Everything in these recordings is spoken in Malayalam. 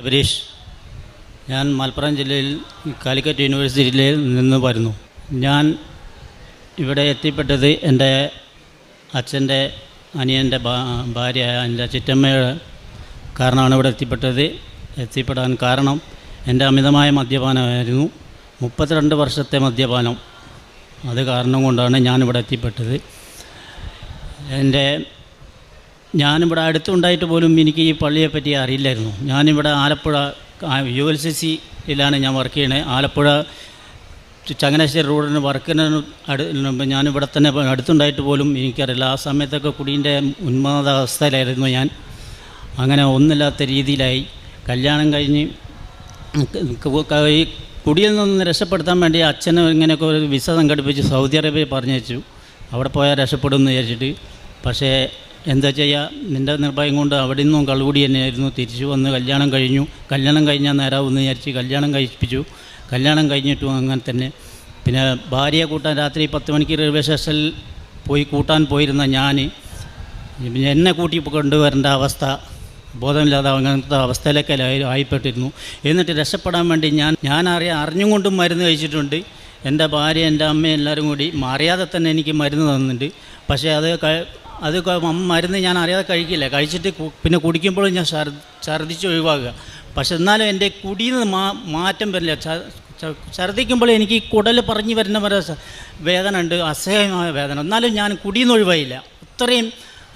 ശബരീഷ്, ഞാൻ മലപ്പുറം ജില്ലയിൽ കാലിക്കറ്റ് യൂണിവേഴ്സിറ്റിയിൽ നിന്ന് വരുന്നു. ഞാൻ ഇവിടെ എത്തിപ്പെട്ടത് എൻ്റെ അച്ഛൻ്റെ അനിയൻ്റെ ഭാര്യ എൻ്റെ ചിറ്റമ്മയുടെ കാരണമാണ് ഇവിടെ എത്തിപ്പെടാൻ കാരണം എൻ്റെ അമിതമായ മദ്യപാനമായിരുന്നു. 32 വർഷത്തെ മദ്യപാനം. അത് കാരണം കൊണ്ടാണ് ഞാനിവിടെ എത്തിപ്പെട്ടത്. ഞാനിവിടെ അടുത്തുണ്ടായിട്ട് പോലും എനിക്ക് ഈ പള്ളിയെപ്പറ്റി അറിയില്ലായിരുന്നു. ഞാനിവിടെ ആലപ്പുഴ ULCCയിലാണ് ഞാൻ വർക്ക് ചെയ്യണത്. ആലപ്പുഴ ചങ്ങനാശ്ശേരി റോഡിന് വർക്കിന് ഞാനിവിടെ തന്നെ അടുത്തുണ്ടായിട്ട് പോലും എനിക്കറിയില്ല. ആ സമയത്തൊക്കെ കുടീൻ്റെ ഉന്മാദാവസ്ഥയിലായിരുന്നു ഞാൻ. അങ്ങനെ ഒന്നില്ലാത്ത രീതിയിലായി. കല്യാണം കഴിഞ്ഞ് ഈ കുടിയിൽ നിന്ന് രക്ഷപ്പെടുത്താൻ വേണ്ടി അച്ഛന് ഇങ്ങനെയൊക്കെ ഒരു വിസ സംഘടിപ്പിച്ച് സൗദി അറേബ്യ പറഞ്ഞയച്ചു. അവിടെ പോയാൽ രക്ഷപ്പെടുമെന്ന് വിചാരിച്ചിട്ട്. പക്ഷേ എന്താ ചെയ്യുക, നിൻ്റെ നിർഭയം കൊണ്ട് അവിടെ നിന്നും കള്ളുകൂടി തന്നെയായിരുന്നു. തിരിച്ചു വന്ന് കല്യാണം കഴിഞ്ഞു. കല്യാണം കഴിഞ്ഞാൽ നേരാവുമെന്ന് വിചാരിച്ച് കല്യാണം കഴിപ്പിച്ചു. കല്യാണം കഴിഞ്ഞിട്ടും അങ്ങനെ തന്നെ. പിന്നെ ഭാര്യയെ കൂട്ടാൻ രാത്രി 10 മണിക്ക് റെയിൽവേ സ്റ്റേഷനിൽ പോയി കൂട്ടാൻ പോയിരുന്ന ഞാൻ എന്നെ കൂട്ടി കൊണ്ടുവരേണ്ട അവസ്ഥ, ബോധമില്ലാതെ അങ്ങനത്തെ അവസ്ഥയിലൊക്കെ ആയിപ്പെട്ടിരുന്നു. എന്നിട്ട് രക്ഷപ്പെടാൻ വേണ്ടി ഞാൻ അറിഞ്ഞും കൊണ്ടും മരുന്ന് കഴിച്ചിട്ടുണ്ട്. എൻ്റെ ഭാര്യ, എൻ്റെ അമ്മ എല്ലാവരും കൂടി അറിയാതെ തന്നെ എനിക്ക് മരുന്ന് തന്നിട്ടുണ്ട്. പക്ഷേ അത് മരുന്ന് ഞാൻ അറിയാതെ കഴിക്കില്ല. കഴിച്ചിട്ട് പിന്നെ കുടിക്കുമ്പോഴും ഞാൻ ഛർദ്ദിച്ച് ഒഴിവാക്കുക. പക്ഷെ എന്നാലും എൻ്റെ കുടിയിൽ നിന്ന് മാറ്റം വരില്ല. ഛർദ്ദിക്കുമ്പോൾ എനിക്ക് കുടൽ പറഞ്ഞു വരുന്ന വരെ വേദന ഉണ്ട്, അസഹ്യമായ വേദന. എന്നാലും ഞാൻ കുടിയിൽ നിന്ന് ഒഴിവായില്ല. അത്രയും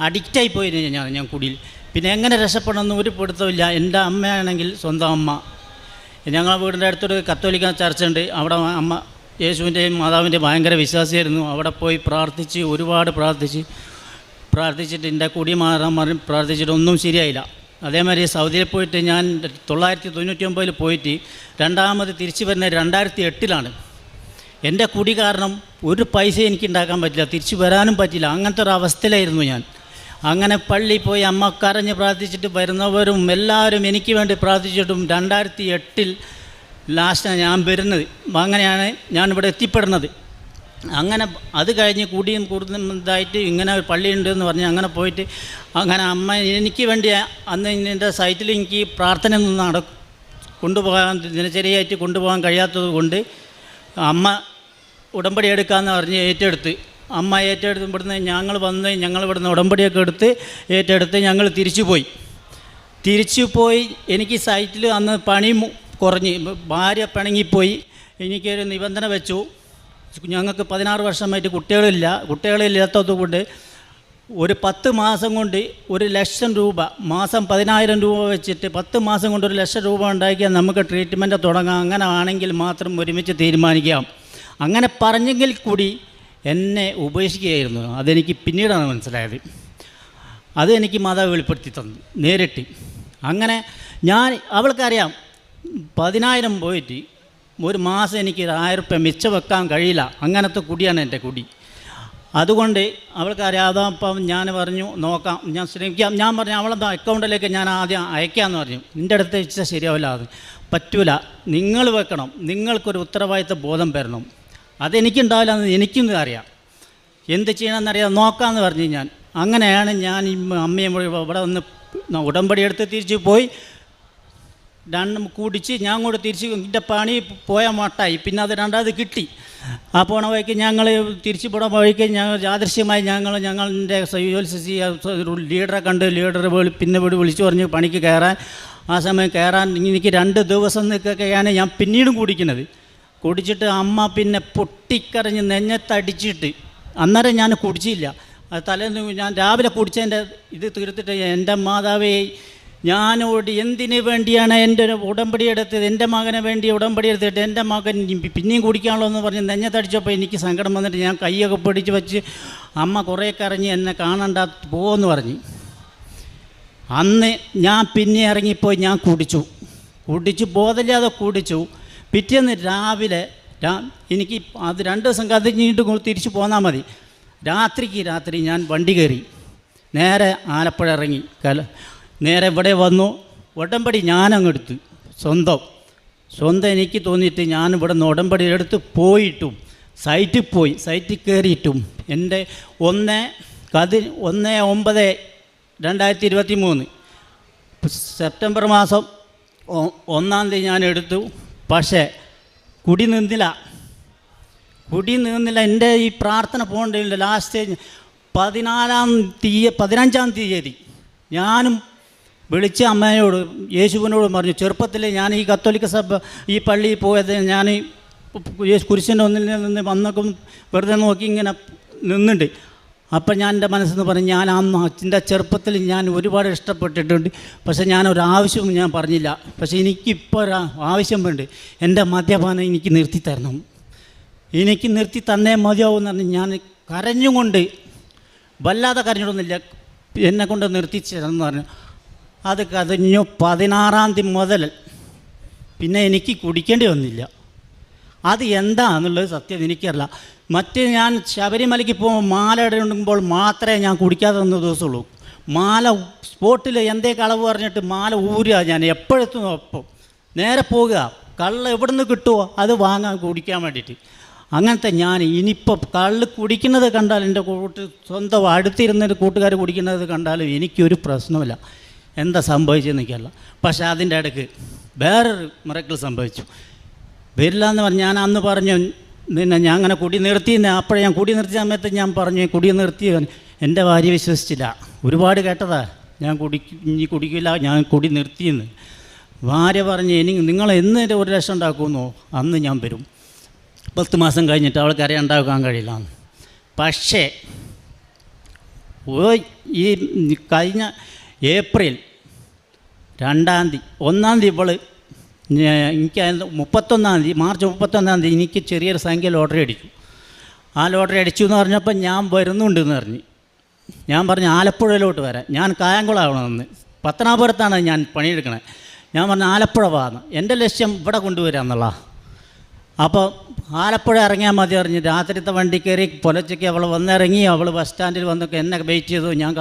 അഡിക്റ്റായി പോയിരുന്നു ഞാൻ കുടിയിൽ. പിന്നെ എങ്ങനെ രക്ഷപ്പെടണമെന്ന് ഒരു പിടുത്തമില്ല. എൻ്റെ അമ്മയാണെങ്കിൽ സ്വന്തം അമ്മ, ഞങ്ങളുടെ വീടിൻ്റെ അടുത്തൊരു കത്തോലിക്ക ചർച്ചുണ്ട്. അവിടെ അമ്മ യേശുവിൻ്റെയും മാതാവിൻ്റെയും ഭയങ്കര വിശ്വാസിയായിരുന്നു. അവിടെ പോയി പ്രാർത്ഥിച്ച് ഒരുപാട് പ്രാർത്ഥിച്ചിട്ട് എൻ്റെ കുടി മാറാൻ പ്രാർത്ഥിച്ചിട്ട് ഒന്നും ശരിയായില്ല. അതേമാതിരി സൗദിയിൽ പോയിട്ട് ഞാൻ 1999 പോയിട്ട് രണ്ടാമത് തിരിച്ചു വരുന്നത് 2008 എൻ്റെ കുടി കാരണം ഒരു പൈസ എനിക്ക് ഉണ്ടാക്കാൻ പറ്റില്ല, തിരിച്ചു വരാനും പറ്റില്ല. അങ്ങനത്തെ ഒരു അവസ്ഥയിലായിരുന്നു ഞാൻ. അങ്ങനെ പള്ളിയിൽ പോയി അമ്മ കരഞ്ഞ് പ്രാർത്ഥിച്ചിട്ട് വരുന്നവരും എല്ലാവരും എനിക്ക് വേണ്ടി പ്രാർത്ഥിച്ചിട്ടും 2008 ലാസ്റ്റാണ് ഞാൻ വരുന്നത്. അങ്ങനെയാണ് ഞാനിവിടെ എത്തിപ്പെടുന്നത്. അങ്ങനെ അത് കഴിഞ്ഞ് കൂടിയും കൂടുതലായിട്ട് ഇങ്ങനെ പള്ളിയുണ്ടെന്ന് പറഞ്ഞ് അങ്ങനെ പോയിട്ട് അങ്ങനെ അമ്മ എനിക്ക് വേണ്ടി അന്ന് എൻ്റെ സൈറ്റിൽ എനിക്ക് പ്രാർത്ഥന ഒന്നും കൊണ്ടുപോകാൻ ദിനചര്യയായിട്ട് കൊണ്ടുപോകാൻ കഴിയാത്തത് കൊണ്ട് അമ്മ ഉടമ്പടി എടുക്കാമെന്ന് പറഞ്ഞ് ഏറ്റെടുത്ത്. അമ്മ ഏറ്റെടുത്ത് ഇവിടുന്ന് ഞങ്ങൾ ഇവിടുന്ന് ഉടമ്പടിയൊക്കെ ഏറ്റെടുത്ത് ഞങ്ങൾ തിരിച്ചു പോയി. എനിക്ക് സൈറ്റിൽ അന്ന് പണി കുറഞ്ഞ് ഭാര്യ പിണങ്ങിപ്പോയി. എനിക്കൊരു നിബന്ധന വെച്ചു, ഞങ്ങൾക്ക് 16 വർഷമായിട്ട് കുട്ടികളില്ലാത്തത് കൊണ്ട് ഒരു 10 മാസം കൊണ്ട് 1,00,000 രൂപ, മാസം 10,000 രൂപ വെച്ചിട്ട് 10 മാസം കൊണ്ട് 1,00,000 രൂപ ഉണ്ടാക്കിയാൽ നമുക്ക് ട്രീറ്റ്മെൻറ്റ് തുടങ്ങാം. അങ്ങനെ ആണെങ്കിൽ മാത്രം ഒരുമിച്ച് തീരുമാനിക്കാം. അങ്ങനെ പറഞ്ഞെങ്കിൽ കൂടി എന്നെ ഉപേക്ഷിക്കുകയായിരുന്നു. അതെനിക്ക് പിന്നീടാണ് മനസ്സിലായത്. അതെനിക്ക് മാതാവ് വെളിപ്പെടുത്തി തന്നു നേരിട്ട്. അങ്ങനെ അവൾക്കറിയാം 10,000 പോയിട്ട് ഒരു മാസം എനിക്ക് 1,000 രൂപ മിച്ചം വെക്കാൻ കഴിയില്ല. അങ്ങനത്തെ കുടിയാണ് എൻ്റെ കുടി. അതുകൊണ്ട് അവൾക്കറിയാം. അതപ്പം ഞാൻ പറഞ്ഞു നോക്കാം, ഞാൻ ശ്രമിക്കാം. ഞാൻ പറഞ്ഞു അവളെന്താ അക്കൗണ്ടിലേക്ക് ഞാൻ ആദ്യം അയക്കാമെന്ന് പറഞ്ഞു. നിൻ്റെ അടുത്ത് വെച്ചാൽ ശരിയാവില്ല, അത് പറ്റൂല, നിങ്ങൾ വെക്കണം, നിങ്ങൾക്കൊരു ഉത്തരവാദിത്ത ബോധം വരണം. അതെനിക്കുണ്ടാവില്ല എന്ന് എനിക്കും അറിയാം. എന്ത് ചെയ്യണമെന്നറിയാം, നോക്കാമെന്ന് പറഞ്ഞു ഞാൻ. അങ്ങനെയാണ് ഞാൻ ഈ അമ്മയും ഇവിടെ വന്ന് ഉടമ്പടി എടുത്ത് തിരിച്ച് പോയി കുടിച്ച് ഞാൻ കൂടെ തിരിച്ച് എൻ്റെ പണി പോയാൽ മട്ടായി. പിന്നെ അത് രണ്ടാമത് കിട്ടി. ആ പോണ വഴിക്ക് ഞങ്ങൾ തിരിച്ച് പോണ വഴിക്ക് യാദൃശ്യമായി ഞങ്ങളുടെ ULCC ലീഡറെ കണ്ട് ലീഡർ പിന്നെ വിളിച്ചു പറഞ്ഞ് പണിക്ക് കയറാൻ. ആ സമയം കയറാൻ എനിക്ക് 2 ദിവസം നിൽക്കുകയാണ് ഞാൻ പിന്നീടും കുടിച്ചിട്ട് അമ്മ പിന്നെ പൊട്ടിക്കരഞ്ഞ് നെഞ്ഞത്തടിച്ചിട്ട്, അന്നേരം ഞാൻ കുടിച്ചില്ല. അത് തലേന്ന് ഞാൻ രാവിലെ കുടിച്ചതിൻ്റെ ഇത് തീർത്തിട്ട് എൻ്റെ മാതാവേ, ഞാനോട് എന്തിനു വേണ്ടിയാണ് എൻ്റെ ഉടമ്പടി എടുത്തത്, എൻ്റെ മകനെ വേണ്ടി ഉടമ്പടി എടുത്തിട്ട് എൻ്റെ മകൻ പിന്നെയും കുടിക്കാനുള്ളൂ എന്ന് പറഞ്ഞ് നെഞ്ഞത്തടിച്ചപ്പോൾ എനിക്ക് സങ്കടം വന്നിട്ട് ഞാൻ കൈയൊക്കെ പിടിച്ച് വെച്ച് അമ്മ കുറേ കരഞ്ഞ് എന്നെ കാണണ്ട പോകുമെന്ന് പറഞ്ഞ്. അന്ന് ഞാൻ പിന്നെ ഇറങ്ങിപ്പോയി. ഞാൻ കുടിച്ചു ബോധമില്ലാതെ കുടിച്ചു. പിറ്റേന്ന് രാവിലെ എനിക്ക് അത് 2 ദിവസം കത്തിഞ്ഞിട്ട് തിരിച്ചു പോന്നാൽ മതി. രാത്രി ഞാൻ വണ്ടി കയറി നേരെ ആലപ്പുഴ ഇറങ്ങി നേരെ ഇവിടെ വന്നു. ഉടമ്പടി ഞാനങ്ങെടുത്ത് സ്വന്തം എനിക്ക് തോന്നിയിട്ട് ഞാൻ ഇവിടെ നിന്ന് ഉടമ്പടി എടുത്ത് പോയിട്ടും സൈറ്റിൽ കയറിയിട്ടും എൻ്റെ 1/9/2023 സെപ്റ്റംബർ മാസം 1-ാം തീയതി ഞാൻ എടുത്തു. പക്ഷേ കുടി നിന്നില്ല. എൻ്റെ ഈ പ്രാർത്ഥന പോകേണ്ടതില്ല. ലാസ്റ്റ് 15-ാം തീയതി ഞാനും വിളിച്ച അമ്മയോട് യേശുവിനോട് പറഞ്ഞു, ചെറുപ്പത്തിൽ ഞാൻ ഈ കത്തോലിക്ക സഭ ഈ പള്ളിയിൽ പോയത് ഞാൻ കുരിശിൻ്റെ ഒന്നിൽ നിന്ന് വന്നൊക്കെ വെറുതെ നോക്കി ഇങ്ങനെ നിന്നുണ്ട്. അപ്പം ഞാൻ എൻ്റെ മനസ്സിൽ നിന്ന് പറഞ്ഞു, ഞാൻ അന്ന് എൻ്റെ ചെറുപ്പത്തിൽ ഞാൻ ഒരുപാട് ഇഷ്ടപ്പെട്ടിട്ടുണ്ട്, പക്ഷേ ഞാനൊരാവശ്യവും ഞാൻ പറഞ്ഞില്ല. പക്ഷേ എനിക്കിപ്പോൾ ഒരു ആവശ്യം വേണ്ട, എൻ്റെ മദ്യപാനം എനിക്ക് നിർത്തി തരണം, എനിക്ക് നിർത്തി തന്നേ മതിയാവുമെന്ന് പറഞ്ഞ് ഞാൻ കരഞ്ഞുകൊണ്ട്, വല്ലാതെ കരഞ്ഞിട്ടൊന്നുമില്ല, എന്നെക്കൊണ്ട് നിർത്തിച്ചതെന്ന് പറഞ്ഞു. അത് കരഞ്ഞു. 16-ാം തീയതി മുതൽ പിന്നെ എനിക്ക് കുടിക്കേണ്ടി വന്നില്ല. അത് എന്താണെന്നുള്ളത് സത്യം എനിക്കറിയില്ല. മറ്റേ ഞാൻ ശബരിമലയ്ക്ക് പോകുമ്പോൾ മാല ഇടുമ്പോൾ മാത്രമേ ഞാൻ കുടിക്കാതെ വന്ന ദിവസമുള്ളൂ. മാല സ്പോട്ടിൽ എന്തേ കളവ് പറഞ്ഞിട്ട് മാല ഊരുക, ഞാൻ എപ്പോഴെത്തും ഒപ്പം നേരെ പോകുക, കള്ള് എവിടെ നിന്ന് കിട്ടുമോ അത് വാങ്ങാൻ കുടിക്കാൻ വേണ്ടിയിട്ട്. അങ്ങനത്തെ ഞാൻ ഇനിയിപ്പോൾ കള്ള് കുടിക്കുന്നത് കണ്ടാൽ എൻ്റെ സ്വന്തം അടുത്തിരുന്നൊരു കൂട്ടുകാർ കുടിക്കുന്നത് കണ്ടാലും എനിക്കൊരു പ്രശ്നമില്ല. എന്താ സംഭവിച്ചതെന്ന് എനിക്കല്ല. പക്ഷേ അതിൻ്റെ ഇടയ്ക്ക് വേറൊരു മിറക്കിൾ സംഭവിച്ചു. വരില്ല എന്ന് പറഞ്ഞ് ഞാൻ അന്ന് പറഞ്ഞു, പിന്നെ ഞാൻ അങ്ങനെ കുടി നിർത്തിയെന്ന്. അപ്പോഴേ ഞാൻ കുടി നിർത്തിയ സമയത്ത് ഞാൻ പറഞ്ഞു കുടി നിർത്തി. എൻ്റെ ഭാര്യ വിശ്വസിച്ചില്ല, ഒരുപാട് കേട്ടതാ ഞാൻ ഇനി കുടിക്കില്ല, ഞാൻ കുടി നിർത്തിയെന്ന്. ഭാര്യ പറഞ്ഞ്, നിങ്ങൾ എന്ന് 1 ലക്ഷം ഉണ്ടാക്കുമെന്നോ അന്ന് ഞാൻ വരും. 10 മാസം കഴിഞ്ഞിട്ട് അവൾക്ക് അറിയാണ്ടാക്കാൻ കഴിയില്ല. പക്ഷേ ഈ കഴിഞ്ഞ ഏപ്രിൽ 2-ാം തീയതി 1-ാം തീയതി ഇവൾ എനിക്ക് 31-ാം തീയതി മാർച്ച് 31-ാം തീയതി എനിക്ക് ചെറിയൊരു സംഖ്യ ലോട്ടറി അടിച്ചു. ആ ലോട്ടറി അടിച്ചു എന്ന് പറഞ്ഞപ്പോൾ ഞാൻ വരുന്നുണ്ടെന്ന് പറഞ്ഞു. ഞാൻ പറഞ്ഞു ആലപ്പുഴയിലോട്ട് വരാം, ഞാൻ കായംകുളമാവണമെന്ന്. പത്തനാപുരത്താണ് ഞാൻ പണിയെടുക്കണത്. ഞാൻ പറഞ്ഞു ആലപ്പുഴ വാന്ന്, എൻ്റെ ലക്ഷ്യം ഇവിടെ കൊണ്ടുവരിക എന്നുള്ള. അപ്പോൾ ആലപ്പുഴ ഇറങ്ങിയാൽ മതി അറിഞ്ഞ് രാത്രിത്തെ വണ്ടി കയറി പുലച്ചയ്ക്ക് അവൾ വന്നിറങ്ങി. അവൾ ബസ് സ്റ്റാൻഡിൽ വന്നൊക്കെ എന്നെ വെയിറ്റ് ചെയ്തു. ഞാൻ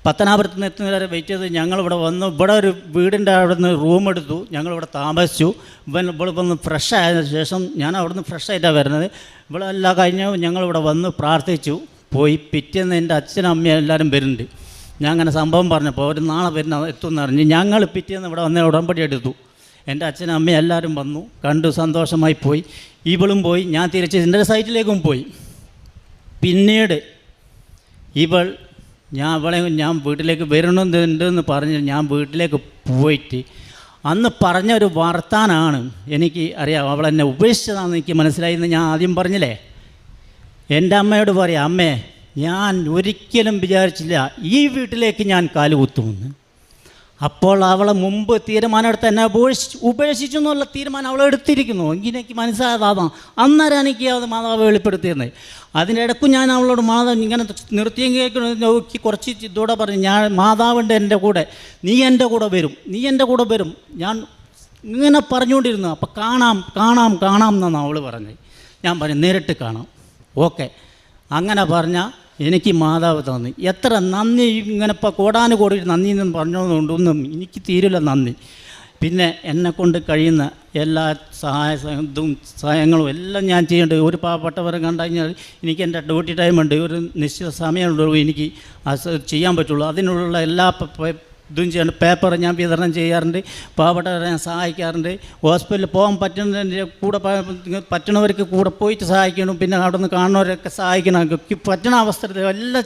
പത്തനാപുരത്ത് നിന്ന് എത്തുന്നവരെ വെയിറ്റ് ചെയ്ത് ഞങ്ങളിവിടെ വന്നു. ഇവിടെ ഒരു വീടിൻ്റെ അവിടെ നിന്ന് റൂം എടുത്തു, ഞങ്ങളിവിടെ താമസിച്ചു. ഇവിടെ വന്ന് ഫ്രഷ് ആയതിനു ശേഷം ഞാൻ അവിടെ നിന്ന് ഫ്രഷ് ആയിട്ടാണ് വരുന്നത്. ഇവിടെ എല്ലാം കഴിഞ്ഞ് ഞങ്ങളിവിടെ വന്ന് പ്രാർത്ഥിച്ചു പോയി. പിറ്റേന്ന് എൻ്റെ അച്ഛനും അമ്മയും എല്ലാവരും വരുന്നുണ്ട്. ഞാൻ അങ്ങനെ സംഭവം പറഞ്ഞപ്പോൾ അവർ നാളെ വരുന്ന എത്തുമെന്ന് അറിഞ്ഞ് ഞങ്ങൾ പിറ്റേന്ന് ഇവിടെ വന്ന് ഉടമ്പടി എടുത്തു. എൻ്റെ അച്ഛനും അമ്മയും എല്ലാവരും വന്നു, കണ്ടു, സന്തോഷമായി പോയി. ഇവളും പോയി, ഞാൻ തിരിച്ച് എൻ്റെ സൈറ്റിലേക്കും പോയി. പിന്നീട് ഞാൻ വീട്ടിലേക്ക് വരണമെന്നുണ്ടെന്ന് പറഞ്ഞ് ഞാൻ വീട്ടിലേക്ക് പോയിട്ട് അന്ന് പറഞ്ഞ ഒരു വർത്താനാണ് എനിക്ക് അറിയാം. അവളെന്നെ ഉപേക്ഷിച്ചതാണെന്ന് എനിക്ക് മനസ്സിലായിന്ന് ഞാൻ ആദ്യം പറഞ്ഞില്ലേ. എൻ്റെ അമ്മയോട് പറയാം, അമ്മേ ഞാൻ ഒരിക്കലും വിചാരിച്ചില്ല ഈ വീട്ടിലേക്ക് ഞാൻ കാലുകുത്തുമെന്ന്. അപ്പോൾ അവളെ മുമ്പ് തീരുമാനമെടുത്ത് എന്നെ ഉപേക്ഷിച്ചു എന്നുള്ള തീരുമാനം അവൾ എടുത്തിരിക്കുന്നു. എനിക്ക് മനസ്സിലായതാണ്. അന്നേരം എനിക്ക് അത് മാതാവ് വെളിപ്പെടുത്തിയിരുന്നത്. അതിനിടയ്ക്കും ഞാൻ അവളോട് മാതാവ് ഇങ്ങനെ നിർത്തിയെങ്കിൽ നോക്കി കുറച്ച് ഇതോടെ പറഞ്ഞു, ഞാൻ മാതാവുണ്ട് എൻ്റെ കൂടെ, നീ എൻ്റെ കൂടെ വരും. ഞാൻ ഇങ്ങനെ പറഞ്ഞുകൊണ്ടിരുന്നു. അപ്പോൾ കാണാം എന്നാണ് അവൾ പറഞ്ഞത്. ഞാൻ പറഞ്ഞു നേരിട്ട് കാണാം, ഓക്കെ. അങ്ങനെ പറഞ്ഞാൽ എനിക്ക് മാതാവ് തന്നു. എത്ര നന്ദി, ഇങ്ങനെ ഇപ്പോൾ കോടാനുകോടി നന്ദി എന്ന് പറഞ്ഞതുകൊണ്ടൊന്നും എനിക്ക് തീരില്ല നന്ദി. പിന്നെ എന്നെക്കൊണ്ട് കഴിയുന്ന എല്ലാ സഹായങ്ങളും എല്ലാം ഞാൻ ചെയ്യേണ്ടത്. ഒരു പാവപ്പെട്ടവരെ കണ്ടു കഴിഞ്ഞാൽ എനിക്ക് എൻ്റെ ഡ്യൂട്ടി ടൈമുണ്ട്, ഒരു നിശ്ചിത സമയമുള്ളൂ എനിക്ക് ചെയ്യാൻ പറ്റുള്ളൂ. അതിനുള്ള എല്ലാ ഇതും ചെയ്യാറുണ്ട്. പേപ്പർ ഞാൻ വിതരണം ചെയ്യാറുണ്ട്, പാവപ്പെട്ടവരെ ഞാൻ സഹായിക്കാറുണ്ട്. ഹോസ്പിറ്റലിൽ പോകാൻ പറ്റുന്നതിൻ്റെ കൂടെ പറ്റുന്നവർക്ക് കൂടെ പോയിട്ട് സഹായിക്കണം. പിന്നെ അവിടെ നിന്ന് കാണുന്നവരൊക്കെ സഹായിക്കണം. പറ്റുന്ന അവസരത്തിൽ എല്ലാ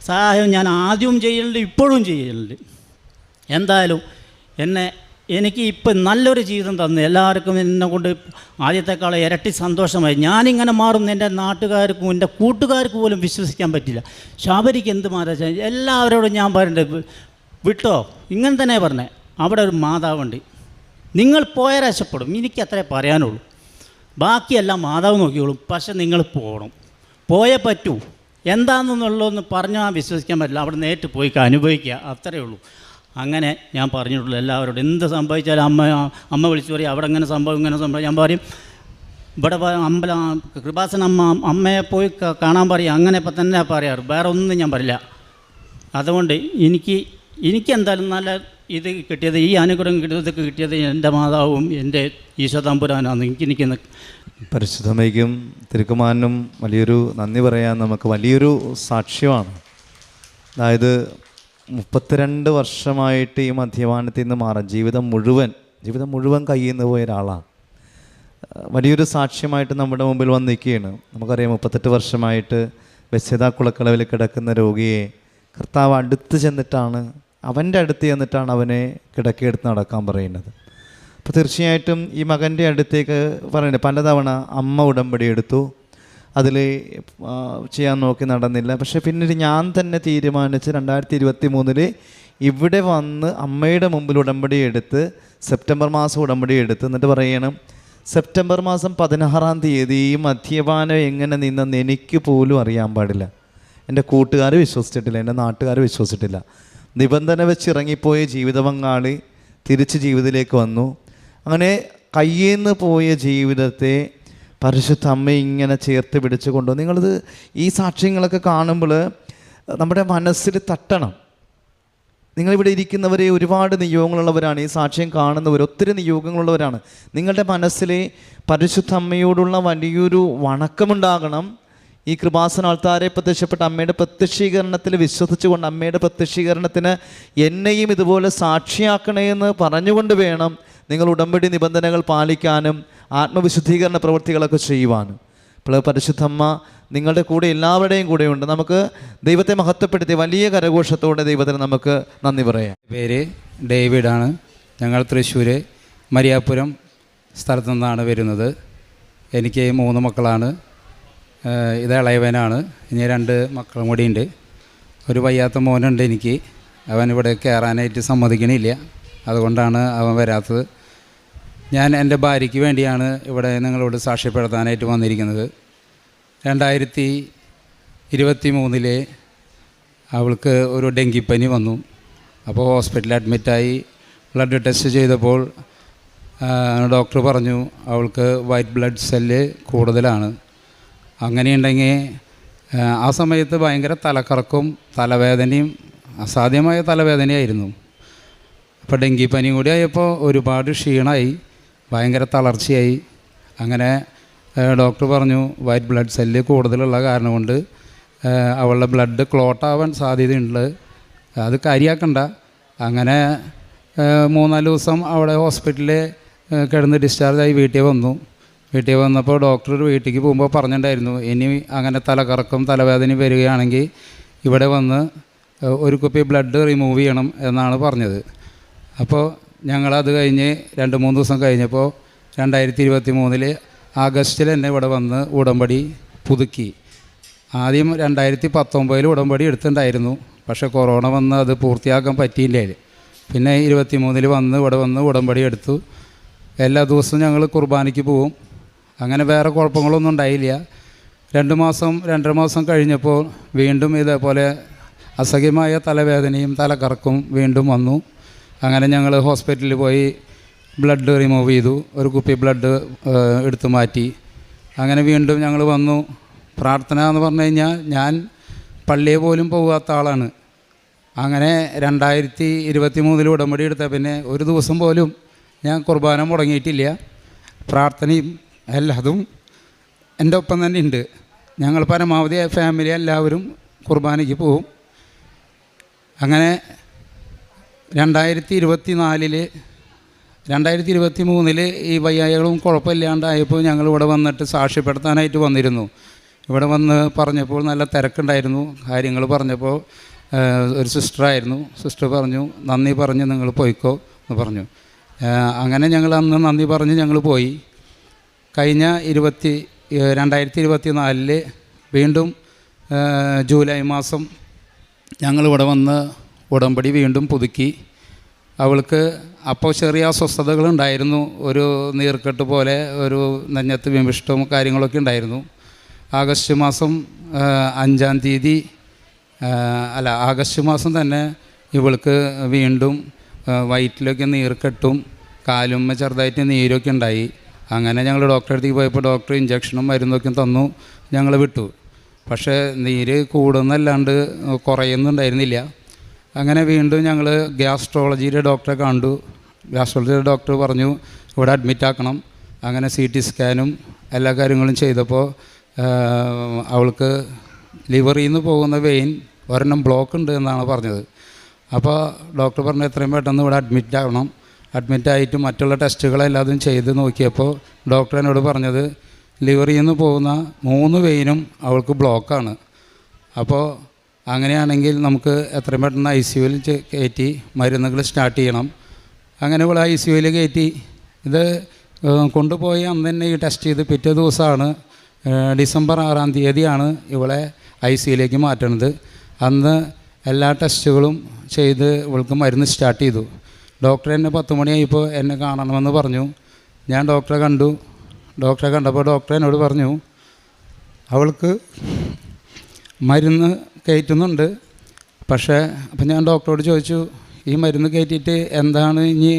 സഹായവും ഞാൻ ആദ്യവും ചെയ്യലുണ്ട്, ഇപ്പോഴും ചെയ്യലുണ്ട്. എന്തായാലും എനിക്ക് ഇപ്പം നല്ലൊരു ജീവിതം തന്നു. എല്ലാവർക്കും എന്നെ കൊണ്ട് ആദ്യത്തെക്കാളും ഇരട്ടി സന്തോഷമായി. ഞാനിങ്ങനെ മാറും എൻ്റെ നാട്ടുകാർക്കും എൻ്റെ കൂട്ടുകാർക്ക് പോലും വിശ്വസിക്കാൻ പറ്റില്ല. ശബരിക്ക് എന്ത് മാറാ, എല്ലാവരോടും ഞാൻ പറയണ്ടത് വിട്ടോ, ഇങ്ങനെ തന്നെ പറഞ്ഞേ. അവിടെ ഒരു മാതാവുണ്ട്, നിങ്ങൾ പോയാൽ രക്ഷപ്പെടും. എനിക്ക് അത്രേ പറയാനുള്ളൂ. ബാക്കിയെല്ലാം മാതാവ് നോക്കിയോളും. പക്ഷെ നിങ്ങൾ പോയേ പറ്റൂ. എന്താണെന്നുള്ളതൊന്ന് പറഞ്ഞാൽ വിശ്വസിക്കാൻ പറ്റില്ല. അവിടെ നേരിട്ട് പോയി അനുഭവിക്കുക, അത്രയേ ഉള്ളൂ. അങ്ങനെ ഞാൻ പറഞ്ഞിട്ടുള്ളൂ എല്ലാവരോടും. എന്ത് സംഭവിച്ചാലും അമ്മ വിളിച്ചു പറയും, അവിടെ ഇങ്ങനെ സംഭവം. ഞാൻ പറയും ഇവിടെ കൃപാസന അമ്മയെ പോയി കാണാൻ പറയും. അങ്ങനെ ഇപ്പം തന്നെ പറയാറ്, വേറെ ഒന്നും ഞാൻ പറയില്ല. അതുകൊണ്ട് എനിക്ക് എന്തായാലും നല്ല ഇത് കിട്ടിയത്, ഈ അനുഗ്രഹം കിട്ടിയത് എൻ്റെ മാതാവും എൻ്റെ ഈശോ തമ്പുരാനാണ്. എനിക്ക് പരിശുദ്ധമ്മയ്ക്കും തിരുക്കുമാരനും വലിയൊരു നന്ദി പറയാൻ നമുക്ക് വലിയൊരു സാക്ഷ്യമാണ്. അതായത് 32 വർഷമായിട്ട് ഈ മദ്യപാനത്തിൽ നിന്ന് മാറാൻ, ജീവിതം മുഴുവൻ ജീവിതം മുഴുവൻ കയ്യിൽ നിന്ന് പോയ ഒരാളാണ്. വലിയൊരു സാക്ഷ്യമായിട്ട് നമ്മുടെ മുമ്പിൽ വന്ന് നിൽക്കുകയാണ്. നമുക്കറിയാം 38 വർഷമായിട്ട് ബെത്സേദ കുളക്കളവിൽ കിടക്കുന്ന രോഗിയെ കർത്താവ് അടുത്ത് ചെന്നിട്ടാണ്, അവൻ്റെ അടുത്ത് ചെന്നിട്ടാണ് അവനെ കിടക്കയെടുത്ത് നടക്കാൻ പറയുന്നത്. അപ്പോൾ തീർച്ചയായിട്ടും ഈ മകൻ്റെ അടുത്തേക്ക് പറയുന്നത് പലതവണ അമ്മ ഉടമ്പടി എടുത്തു, അതിൽ ചെയ്യാൻ നോക്കി നടന്നില്ല. പക്ഷേ പിന്നീട് ഞാൻ തന്നെ തീരുമാനിച്ച് 2023 ഇവിടെ വന്ന് അമ്മയുടെ മുമ്പിൽ ഉടമ്പടി എടുത്ത് സെപ്റ്റംബർ മാസം ഉടമ്പടി എടുത്ത് എന്നിട്ട് പറയണം, സെപ്റ്റംബർ മാസം 16-ാം തീയതി ഈ മദ്യപാനം എങ്ങനെ നിന്നെന്ന് എനിക്ക് പോലും അറിയാൻ പാടില്ല. എൻ്റെ കൂട്ടുകാർ വിശ്വസിച്ചിട്ടില്ല, എൻ്റെ നാട്ടുകാർ വിശ്വസിച്ചിട്ടില്ല. നിബന്ധന വെച്ച് ഇറങ്ങിപ്പോയ ജീവിത പങ്കാളി തിരിച്ച് ജീവിതത്തിലേക്ക് വന്നു. അങ്ങനെ കയ്യിൽ നിന്ന് പോയ ജീവിതത്തെ പരിശുദ്ധ അമ്മ ഇങ്ങനെ ചേർത്ത് പിടിച്ച് കൊണ്ടുവന്നു. നിങ്ങളിത് ഈ സാക്ഷ്യങ്ങളൊക്കെ കാണുമ്പോൾ നമ്മുടെ മനസ്സിൽ തട്ടണം. നിങ്ങളിവിടെ ഇരിക്കുന്നവരെ ഒരുപാട് നിയോഗങ്ങളുള്ളവരാണ്, ഈ സാക്ഷ്യം കാണുന്നവർ ഒത്തിരി നിയോഗങ്ങളുള്ളവരാണ്. നിങ്ങളുടെ മനസ്സിൽ പരിശുദ്ധ അമ്മയോടുള്ള വലിയൊരു വണക്കമുണ്ടാകണം. ഈ കൃപാസന ആൾത്താരെ പ്രത്യക്ഷപ്പെട്ട അമ്മയുടെ പ്രത്യക്ഷീകരണത്തിൽ വിശ്വസിച്ചുകൊണ്ട് അമ്മയുടെ പ്രത്യക്ഷീകരണത്തിന് എന്നെയും ഇതുപോലെ സാക്ഷിയാക്കണേ എന്ന് പറഞ്ഞുകൊണ്ട് വേണം നിങ്ങൾ ഉടമ്പടി നിബന്ധനകൾ പാലിക്കാനും ആത്മവിശുദ്ധീകരണ പ്രവൃത്തികളൊക്കെ ചെയ്യുവാനും. ഇപ്പോൾ പരിശുദ്ധമ്മ നിങ്ങളുടെ കൂടെ എല്ലാവരുടെയും കൂടെയുണ്ട്. നമുക്ക് ദൈവത്തെ മഹത്വപ്പെടുത്തി വലിയ കരഘോഷത്തോടെ ദൈവത്തിന് നമുക്ക് നന്ദി പറയാം. പേര് ഡേവിഡാണ്. ഞങ്ങൾ തൃശ്ശൂർ മരിയാപ്പുരം സ്ഥലത്തു നിന്നാണ് വരുന്നത്. എനിക്ക് 3 മക്കളാണ്. ഇത് ഇളയവനാണ്. ഇനി 2 മക്കളും കൂടിയുണ്ട്. ഒരു വയ്യാത്ത മോനുണ്ട് എനിക്ക്. അവൻ ഇവിടെ കയറാനായിട്ട് സമ്മതിക്കണില്ല, അതുകൊണ്ടാണ് അവൻ വരാത്തത്. ഞാൻ എൻ്റെ ഭാര്യയ്ക്ക് വേണ്ടിയാണ് ഇവിടെ നിങ്ങളോട് സാക്ഷ്യപ്പെടുത്താനായിട്ട് വന്നിരിക്കുന്നത്. 2023 അവൾക്ക് ഒരു ഡെങ്കിപ്പനി വന്നു. അപ്പോൾ ഹോസ്പിറ്റലിൽ അഡ്മിറ്റായി ബ്ലഡ് ടെസ്റ്റ് ചെയ്തപ്പോൾ ഡോക്ടർ പറഞ്ഞു അവൾക്ക് വൈറ്റ് ബ്ലഡ് സെല്ല് കൂടുതലാണ്. അങ്ങനെയുണ്ടെങ്കിൽ ആ സമയത്ത് ഭയങ്കര തലക്കറക്കും തലവേദനയും അസാധ്യമായ തലവേദനയായിരുന്നു. അപ്പോൾ ഡെങ്കിപ്പനി കൂടി ആയപ്പോൾ ഒരുപാട് ക്ഷീണമായി, ഭയങ്കര തളർച്ചയായി. അങ്ങനെ ഡോക്ടർ പറഞ്ഞു വൈറ്റ് ബ്ലഡ് സെല്ല് കൂടുതലുള്ള കാരണം കൊണ്ട് അവളുടെ ബ്ലഡ് ക്ലോട്ടാവാൻ സാധ്യതയുണ്ട്, അത് കാര്യമാക്കണ്ട. അങ്ങനെ 3-4 ദിവസം അവിടെ ഹോസ്പിറ്റലിൽ കിടന്ന് ഡിസ്ചാർജായി വീട്ടിൽ വന്നു. വീട്ടിൽ വന്നപ്പോൾ ഡോക്ടർ വീട്ടിലേക്ക് പോകുമ്പോൾ പറഞ്ഞിട്ടുണ്ടായിരുന്നു, ഇനി അങ്ങനെ തലകറക്കം തലവേദന വരികയാണെങ്കിൽ ഇവിടെ വന്ന് ഒരു കുപ്പി ബ്ലഡ് റിമൂവ് ചെയ്യണം എന്നാണ് പറഞ്ഞത്. അപ്പോൾ ഞങ്ങളത് കഴിഞ്ഞ് 2-3 ദിവസം കഴിഞ്ഞപ്പോൾ 2023 ആഗസ്റ്റിൽ തന്നെ ഇവിടെ വന്ന് ഉടമ്പടി പുതുക്കി. ആദ്യം 2019 ഉടമ്പടി എടുത്തിട്ടുണ്ടായിരുന്നു, പക്ഷേ കൊറോണ വന്ന് അത് പൂർത്തിയാക്കാൻ പറ്റിയില്ലേ. പിന്നെ 23 വന്ന് ഇവിടെ വന്ന് ഉടമ്പടി എടുത്തു. എല്ലാ ദിവസവും ഞങ്ങൾ കുർബാനയ്ക്ക് പോവും. അങ്ങനെ വേറെ കുഴപ്പങ്ങളൊന്നും ഉണ്ടായില്ല. 2 മാസം 2.5 മാസം കഴിഞ്ഞപ്പോൾ വീണ്ടും ഇതേപോലെ അസഹ്യമായ തലവേദനയും തലകറക്കും വീണ്ടും വന്നു. അങ്ങനെ ഞങ്ങൾ ഹോസ്പിറ്റലിൽ പോയി ബ്ലഡ് റിമൂവ് ചെയ്തു, ഒരു കുപ്പി ബ്ലഡ് എടുത്തു മാറ്റി. അങ്ങനെ വീണ്ടും ഞങ്ങൾ വന്നു. പ്രാർത്ഥന എന്ന് പറഞ്ഞു കഴിഞ്ഞാൽ ഞാൻ പള്ളിയെ പോലും പോകാത്ത ആളാണ്. അങ്ങനെ 2023 ഉടമ്പടി എടുത്ത പിന്നെ ഒരു ദിവസം പോലും ഞാൻ കുർബാന മുടങ്ങിയിട്ടില്ല. പ്രാർത്ഥനയും എല്ലാതും എൻ്റെ ഒപ്പം തന്നെ ഉണ്ട്. ഞങ്ങൾ പരമാവധി ഫാമിലി എല്ലാവരും കുർബാനയ്ക്ക് പോവും. അങ്ങനെ 2023 ഈ വയ്യായ്കളും കുഴപ്പമില്ലാണ്ടായപ്പോൾ ഞങ്ങളിവിടെ വന്നിട്ട് സാക്ഷ്യപ്പെടുത്താനായിട്ട് വന്നിരുന്നു. ഇവിടെ വന്ന് പറഞ്ഞപ്പോൾ നല്ല തിരക്കുണ്ടായിരുന്നു. കാര്യങ്ങൾ പറഞ്ഞപ്പോൾ ഒരു സിസ്റ്ററായിരുന്നു. സിസ്റ്റർ പറഞ്ഞു നന്ദി പറഞ്ഞ് നിങ്ങൾ പോയിക്കോ എന്ന് പറഞ്ഞു. അങ്ങനെ ഞങ്ങൾ അന്ന് നന്ദി പറഞ്ഞ് ഞങ്ങൾ പോയി. കഴിഞ്ഞ 2024 വീണ്ടും ജൂലൈ മാസം ഞങ്ങളിവിടെ വന്ന് ഉടമ്പടി വീണ്ടും പുതുക്കി. അവൾക്ക് അപ്പോൾ ചെറിയ അസ്വസ്ഥതകളുണ്ടായിരുന്നു, ഒരു നീർക്കെട്ട് പോലെ, ഒരു നെഞ്ഞത്ത് വിമിഷ്ടവും കാര്യങ്ങളൊക്കെ ഉണ്ടായിരുന്നു. ആഗസ്റ്റ് മാസം 5-ാം തീയതി ആഗസ്റ്റ് മാസം തന്നെ ഇവൾക്ക് വീണ്ടും വയറ്റിലൊക്കെ നീർക്കെട്ടും കാലുമ്മ ചെറുതായിട്ട് നീരൊക്കെ ഉണ്ടായി. അങ്ങനെ ഞങ്ങൾ ഡോക്ടറെ അടുത്തേക്ക് പോയപ്പോൾ ഡോക്ടർ ഇഞ്ചക്ഷനും മരുന്നൊക്കെ തന്നു, ഞങ്ങൾ വിട്ടു. പക്ഷേ നീര് കൂടുന്നല്ലാണ്ട് കുറയുന്നുണ്ടായിരുന്നില്ല. അങ്ങനെ വീണ്ടും ഞങ്ങൾ ഗ്യാസ്ട്രോളജിയുടെ ഡോക്ടറെ കണ്ടു. ഗ്യാസ്ട്രോളജിയുടെ ഡോക്ടർ പറഞ്ഞു ഇവിടെ അഡ്മിറ്റാക്കണം. അങ്ങനെ CT സ്കാനും എല്ലാ കാര്യങ്ങളും ചെയ്തപ്പോൾ അവൾക്ക് ലിവറിൽ നിന്ന് പോകുന്ന വെയിൻ ഒരെണ്ണം ബ്ലോക്ക് ഉണ്ട് എന്നാണ് പറഞ്ഞത്. അപ്പോൾ ഡോക്ടർ പറഞ്ഞു എത്രയും പെട്ടെന്ന് ഇവിടെ അഡ്മിറ്റ് ആക്കണം. അഡ്മിറ്റായിട്ട് മറ്റുള്ള ടെസ്റ്റുകളെല്ലാതും ചെയ്ത് നോക്കിയപ്പോൾ ഡോക്ടർ എന്നോട് പറഞ്ഞത് ലിവറിൽ നിന്ന് പോകുന്ന 3 വെയിനും അവൾക്ക് ബ്ലോക്കാണ്. അപ്പോൾ അങ്ങനെയാണെങ്കിൽ നമുക്ക് എത്രയും പെട്ടെന്ന് ICUവിൽ കയറ്റി മരുന്നുകൾ സ്റ്റാർട്ട് ചെയ്യണം. അങ്ങനെ ഇവളെ ICUവിൽ കയറ്റി ഇത് കൊണ്ടുപോയി അന്ന് തന്നെ ഈ ടെസ്റ്റ് ചെയ്ത് പിറ്റേ ദിവസമാണ് ഡിസംബർ 6-ാം തീയതിയാണ് ഇവളെ ICUവിലേക്ക് മാറ്റണത്. അന്ന് എല്ലാ ടെസ്റ്റുകളും ചെയ്ത് ഇവൾക്ക് മരുന്ന് സ്റ്റാർട്ട് ചെയ്തു. ഡോക്ടർ എന്നെ 10 മണിയായപ്പോൾ എന്നെ കാണണമെന്ന് പറഞ്ഞു. ഞാൻ ഡോക്ടറെ കണ്ടു. ഡോക്ടറെ കണ്ടപ്പോൾ ഡോക്ടർ എന്നോട് പറഞ്ഞു അവൾക്ക് മരുന്ന് കയറ്റുന്നുണ്ട്. പക്ഷേ അപ്പം ഞാൻ ഡോക്ടറോട് ചോദിച്ചു ഈ മരുന്ന് കയറ്റിയിട്ട് എന്താണ് ഇനി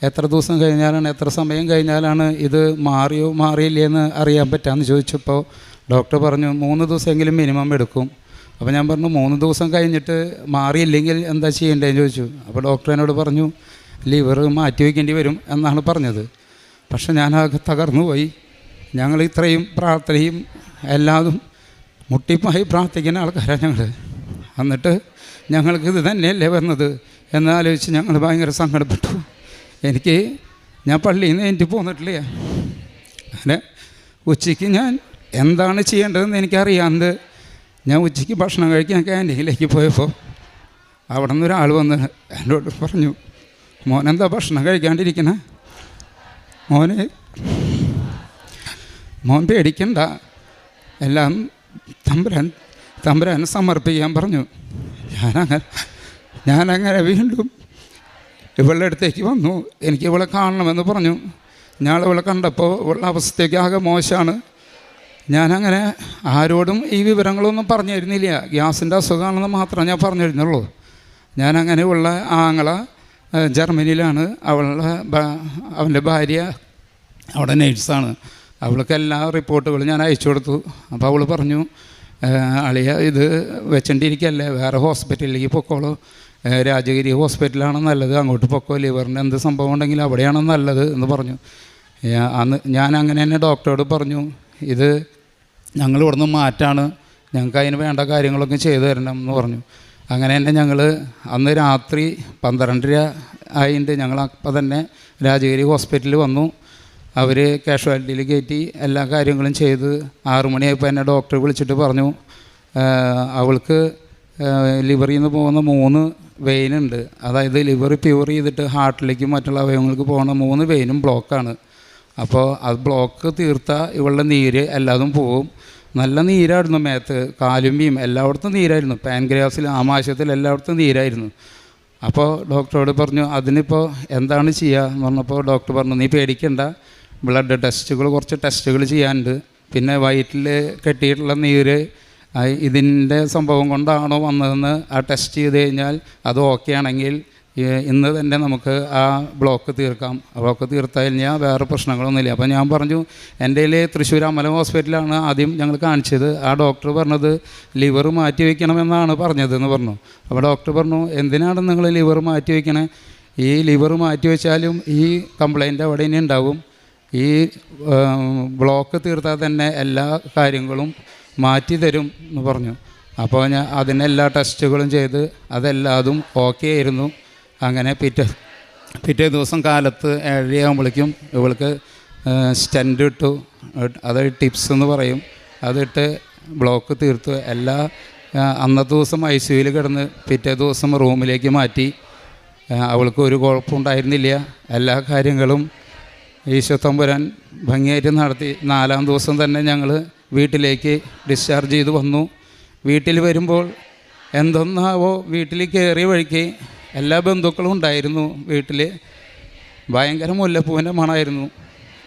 എത്ര ദിവസം കഴിഞ്ഞാലാണ് എത്ര സമയം കഴിഞ്ഞാലാണ് ഇത് മാറിയോ മാറിയില്ലേന്ന് അറിയാൻ പറ്റാമെന്ന് ചോദിച്ചപ്പോൾ ഡോക്ടർ പറഞ്ഞു 3 ദിവസമെങ്കിലും മിനിമം എടുക്കും. അപ്പോൾ ഞാൻ പറഞ്ഞു 3 ദിവസം കഴിഞ്ഞിട്ട് മാറിയില്ലെങ്കിൽ എന്താ ചെയ്യേണ്ടതെന്ന് ചോദിച്ചു. അപ്പോൾ ഡോക്ടർ എന്നോട് പറഞ്ഞു ലിവർ മാറ്റി വയ്ക്കേണ്ടി വരും എന്നാണ് പറഞ്ഞത്. പക്ഷെ ഞാനാകെ തകർന്നു പോയി. ഞങ്ങൾ ഇത്രയും പ്രാർത്ഥനയും എല്ലാതും മുട്ടിപ്പായി പ്രാർത്ഥിക്കുന്ന ആൾക്കാരാണ് ഞങ്ങൾ. എന്നിട്ട് ഞങ്ങൾക്കിത് തന്നെയല്ലേ വന്നത് എന്നാലോചിച്ച് ഞങ്ങൾ ഭയങ്കര സങ്കടപ്പെട്ടു. ഞാൻ പള്ളിയിൽ നിന്ന് എനിക്ക് പോന്നിട്ടില്ല. അങ്ങനെ ഉച്ചയ്ക്ക് ഞാൻ എന്താണ് ചെയ്യേണ്ടതെന്ന് എനിക്കറിയാണ്ട് ഞാൻ ഉച്ചയ്ക്ക് ഭക്ഷണം കഴിക്കാൻ ക്യാൻറ്റീനിലേക്ക് പോയപ്പോൾ അവിടെ നിന്ന് ഒരാൾ വന്ന് എന്നോട് പറഞ്ഞു മോനെന്താ ഭക്ഷണം കഴിക്കാണ്ടിരിക്കണേ, മോൻ പേടിക്കണ്ട, എല്ലാം തമ്പുരാൻ സമർപ്പിക്കാൻ പറഞ്ഞു. ഞാനങ്ങനെ വീണ്ടും ഇവളുടെ അടുത്തേക്ക് വന്നു. എനിക്ക് ഇവളെ കാണണമെന്ന് പറഞ്ഞു. ഞാൻ ഇവളെ കണ്ടപ്പോൾ ഇവളുടെ അവസ്ഥയ്ക്ക് ആകെ മോശമാണ്. ഞാനങ്ങനെ ആരോടും ഈ വിവരങ്ങളൊന്നും പറഞ്ഞു തരുന്നില്ല. ഗ്യാസിൻ്റെ അസുഖമാണെന്ന് മാത്രമേ ഞാൻ പറഞ്ഞു തരുന്നുള്ളൂ. ഞാനങ്ങനെ ഉള്ള ആങ്ങള ജർമ്മനിയിലാണ്. അവൻ്റെ ഭാര്യ അവിടെ നേഴ്സാണ്. അവൾക്ക് എല്ലാ റിപ്പോർട്ടുകളും ഞാൻ അയച്ചു കൊടുത്തു. അപ്പോൾ അവൾ പറഞ്ഞു അളിയ ഇത് വെച്ചോണ്ടിരിക്കല്ലേ, വേറെ ഹോസ്പിറ്റലിലേക്ക് പൊക്കോളൂ, രാജഗിരി ഹോസ്പിറ്റലാണ് നല്ലത്, അങ്ങോട്ട് പൊക്കോ, ലിവറിന് എന്ത് സംഭവം ഉണ്ടെങ്കിലും അവിടെയാണ് നല്ലത് എന്ന് പറഞ്ഞു. അന്ന് ഞാൻ അങ്ങനെ തന്നെ ഡോക്ടറോട് പറഞ്ഞു ഇത് ഞങ്ങൾ ഇവിടുന്ന് മാറ്റാണ്, ഞങ്ങൾക്ക് അതിന് വേണ്ട കാര്യങ്ങളൊക്കെ ചെയ്തു തരണം എന്ന് പറഞ്ഞു. അങ്ങനെ തന്നെ ഞങ്ങൾ അന്ന് രാത്രി 12:30 ആയിട്ട് ഞങ്ങൾ അപ്പം തന്നെ രാജഗിരി ഹോസ്പിറ്റലിൽ വന്നു. അവർ കാഷ്വാലിറ്റിയിൽ കയറ്റി എല്ലാ കാര്യങ്ങളും ചെയ്ത് 6 മണിയായപ്പോൾ എന്നെ ഡോക്ടർ വിളിച്ചിട്ട് പറഞ്ഞു അവൾക്ക് ലിവറിൽ നിന്ന് പോകുന്ന 3 വെയിനുണ്ട്. അതായത് ലിവർ പ്യൂർ ചെയ്തിട്ട് ഹാർട്ടിലേക്കും മറ്റുള്ള അവയവങ്ങൾക്ക് പോകുന്ന 3 വെയിനും ബ്ലോക്കാണ്. അപ്പോൾ അത് ബ്ലോക്ക് തീർത്താൽ ഇവളുടെ നീര് എല്ലാതും പോവും. നല്ല നീരായിരുന്നു, മേത്ത് കാലുമ്പിയും എല്ലായിടത്തും നീരായിരുന്നു, പാൻക്രിയാസിൽ ആമാശയത്തിൽ എല്ലായിടത്തും നീരായിരുന്നു. അപ്പോൾ ഡോക്ടറോട് പറഞ്ഞു അതിനിപ്പോൾ എന്താണ് ചെയ്യുക എന്ന് പറഞ്ഞപ്പോൾ ഡോക്ടർ പറഞ്ഞു നീ പേടിക്കണ്ട, ബ്ലഡ് ടെസ്റ്റുകൾ കുറച്ച് ടെസ്റ്റുകൾ ചെയ്യാനുണ്ട്, പിന്നെ വയറ്റിൽ കെട്ടിയിട്ടുള്ള നീര് ഇതിൻ്റെ സംഭവം കൊണ്ടാണോ വന്നതെന്ന് ആ ടെസ്റ്റ് ചെയ്ത് കഴിഞ്ഞാൽ അത് ഓക്കെ ആണെങ്കിൽ ഇന്ന് തന്നെ നമുക്ക് ആ ബ്ലോക്ക് തീർക്കാം. ആ ബ്ലോക്ക് തീർത്താൽ കഴിഞ്ഞാൽ വേറെ പ്രശ്നങ്ങളൊന്നുമില്ല. അപ്പോൾ ഞാൻ പറഞ്ഞു എൻ്റെ കയ്യിൽ തൃശ്ശൂർ അമല ഹോസ്പിറ്റലാണ് ആദ്യം ഞങ്ങൾ കാണിച്ചത്. ആ ഡോക്ടർ പറഞ്ഞത് ലിവർ മാറ്റി വയ്ക്കണമെന്നാണ് പറഞ്ഞതെന്ന് പറഞ്ഞു. അപ്പോൾ ഡോക്ടർ പറഞ്ഞു എന്തിനാണ് നിങ്ങൾ ലിവർ മാറ്റി വയ്ക്കണേ, ഈ ലിവർ മാറ്റി വെച്ചാലും ഈ കംപ്ലൈൻറ്റ് അവിടെ ഇനി ഉണ്ടാവും, ഈ ബ്ലോക്ക് തീർത്താൽ തന്നെ എല്ലാ കാര്യങ്ങളും മാറ്റി തരും എന്ന് പറഞ്ഞു. അപ്പോൾ ഞാൻ അതിനെല്ലാ ടെസ്റ്റുകളും ചെയ്ത് അതെല്ലാതും ഓക്കെ ആയിരുന്നു. അങ്ങനെ പിറ്റേ ദിവസം കാലത്ത് 7 ആകുമ്പോഴേക്കും ഇവൾക്ക് സ്റ്റെൻറ്റ് ഇട്ടു. അത് ടിപ്സ് എന്ന് പറയും, അതിട്ട് ബ്ലോക്ക് തീർത്തു. അന്നത്തെ ദിവസം ICUവിൽ കിടന്ന് പിറ്റേ ദിവസം റൂമിലേക്ക് മാറ്റി. അവൾക്ക് ഒരു കുഴപ്പമുണ്ടായിരുന്നില്ല. എല്ലാ കാര്യങ്ങളും ഈശോ തമ്പുരാൻ ഭംഗിയായിട്ട് നടത്തി. 4-ാം ദിവസം തന്നെ ഞങ്ങൾ വീട്ടിലേക്ക് ഡിസ്ചാർജ് ചെയ്ത് വന്നു. വീട്ടിൽ വരുമ്പോൾ എന്തൊന്നാവോ വീട്ടിൽ കയറിയ വഴിക്ക് എല്ലാ ബന്ധുക്കളും ഉണ്ടായിരുന്നു. വീട്ടിൽ ഭയങ്കര മുല്ലപ്പൂവിൻ്റെ മണമായിരുന്നു.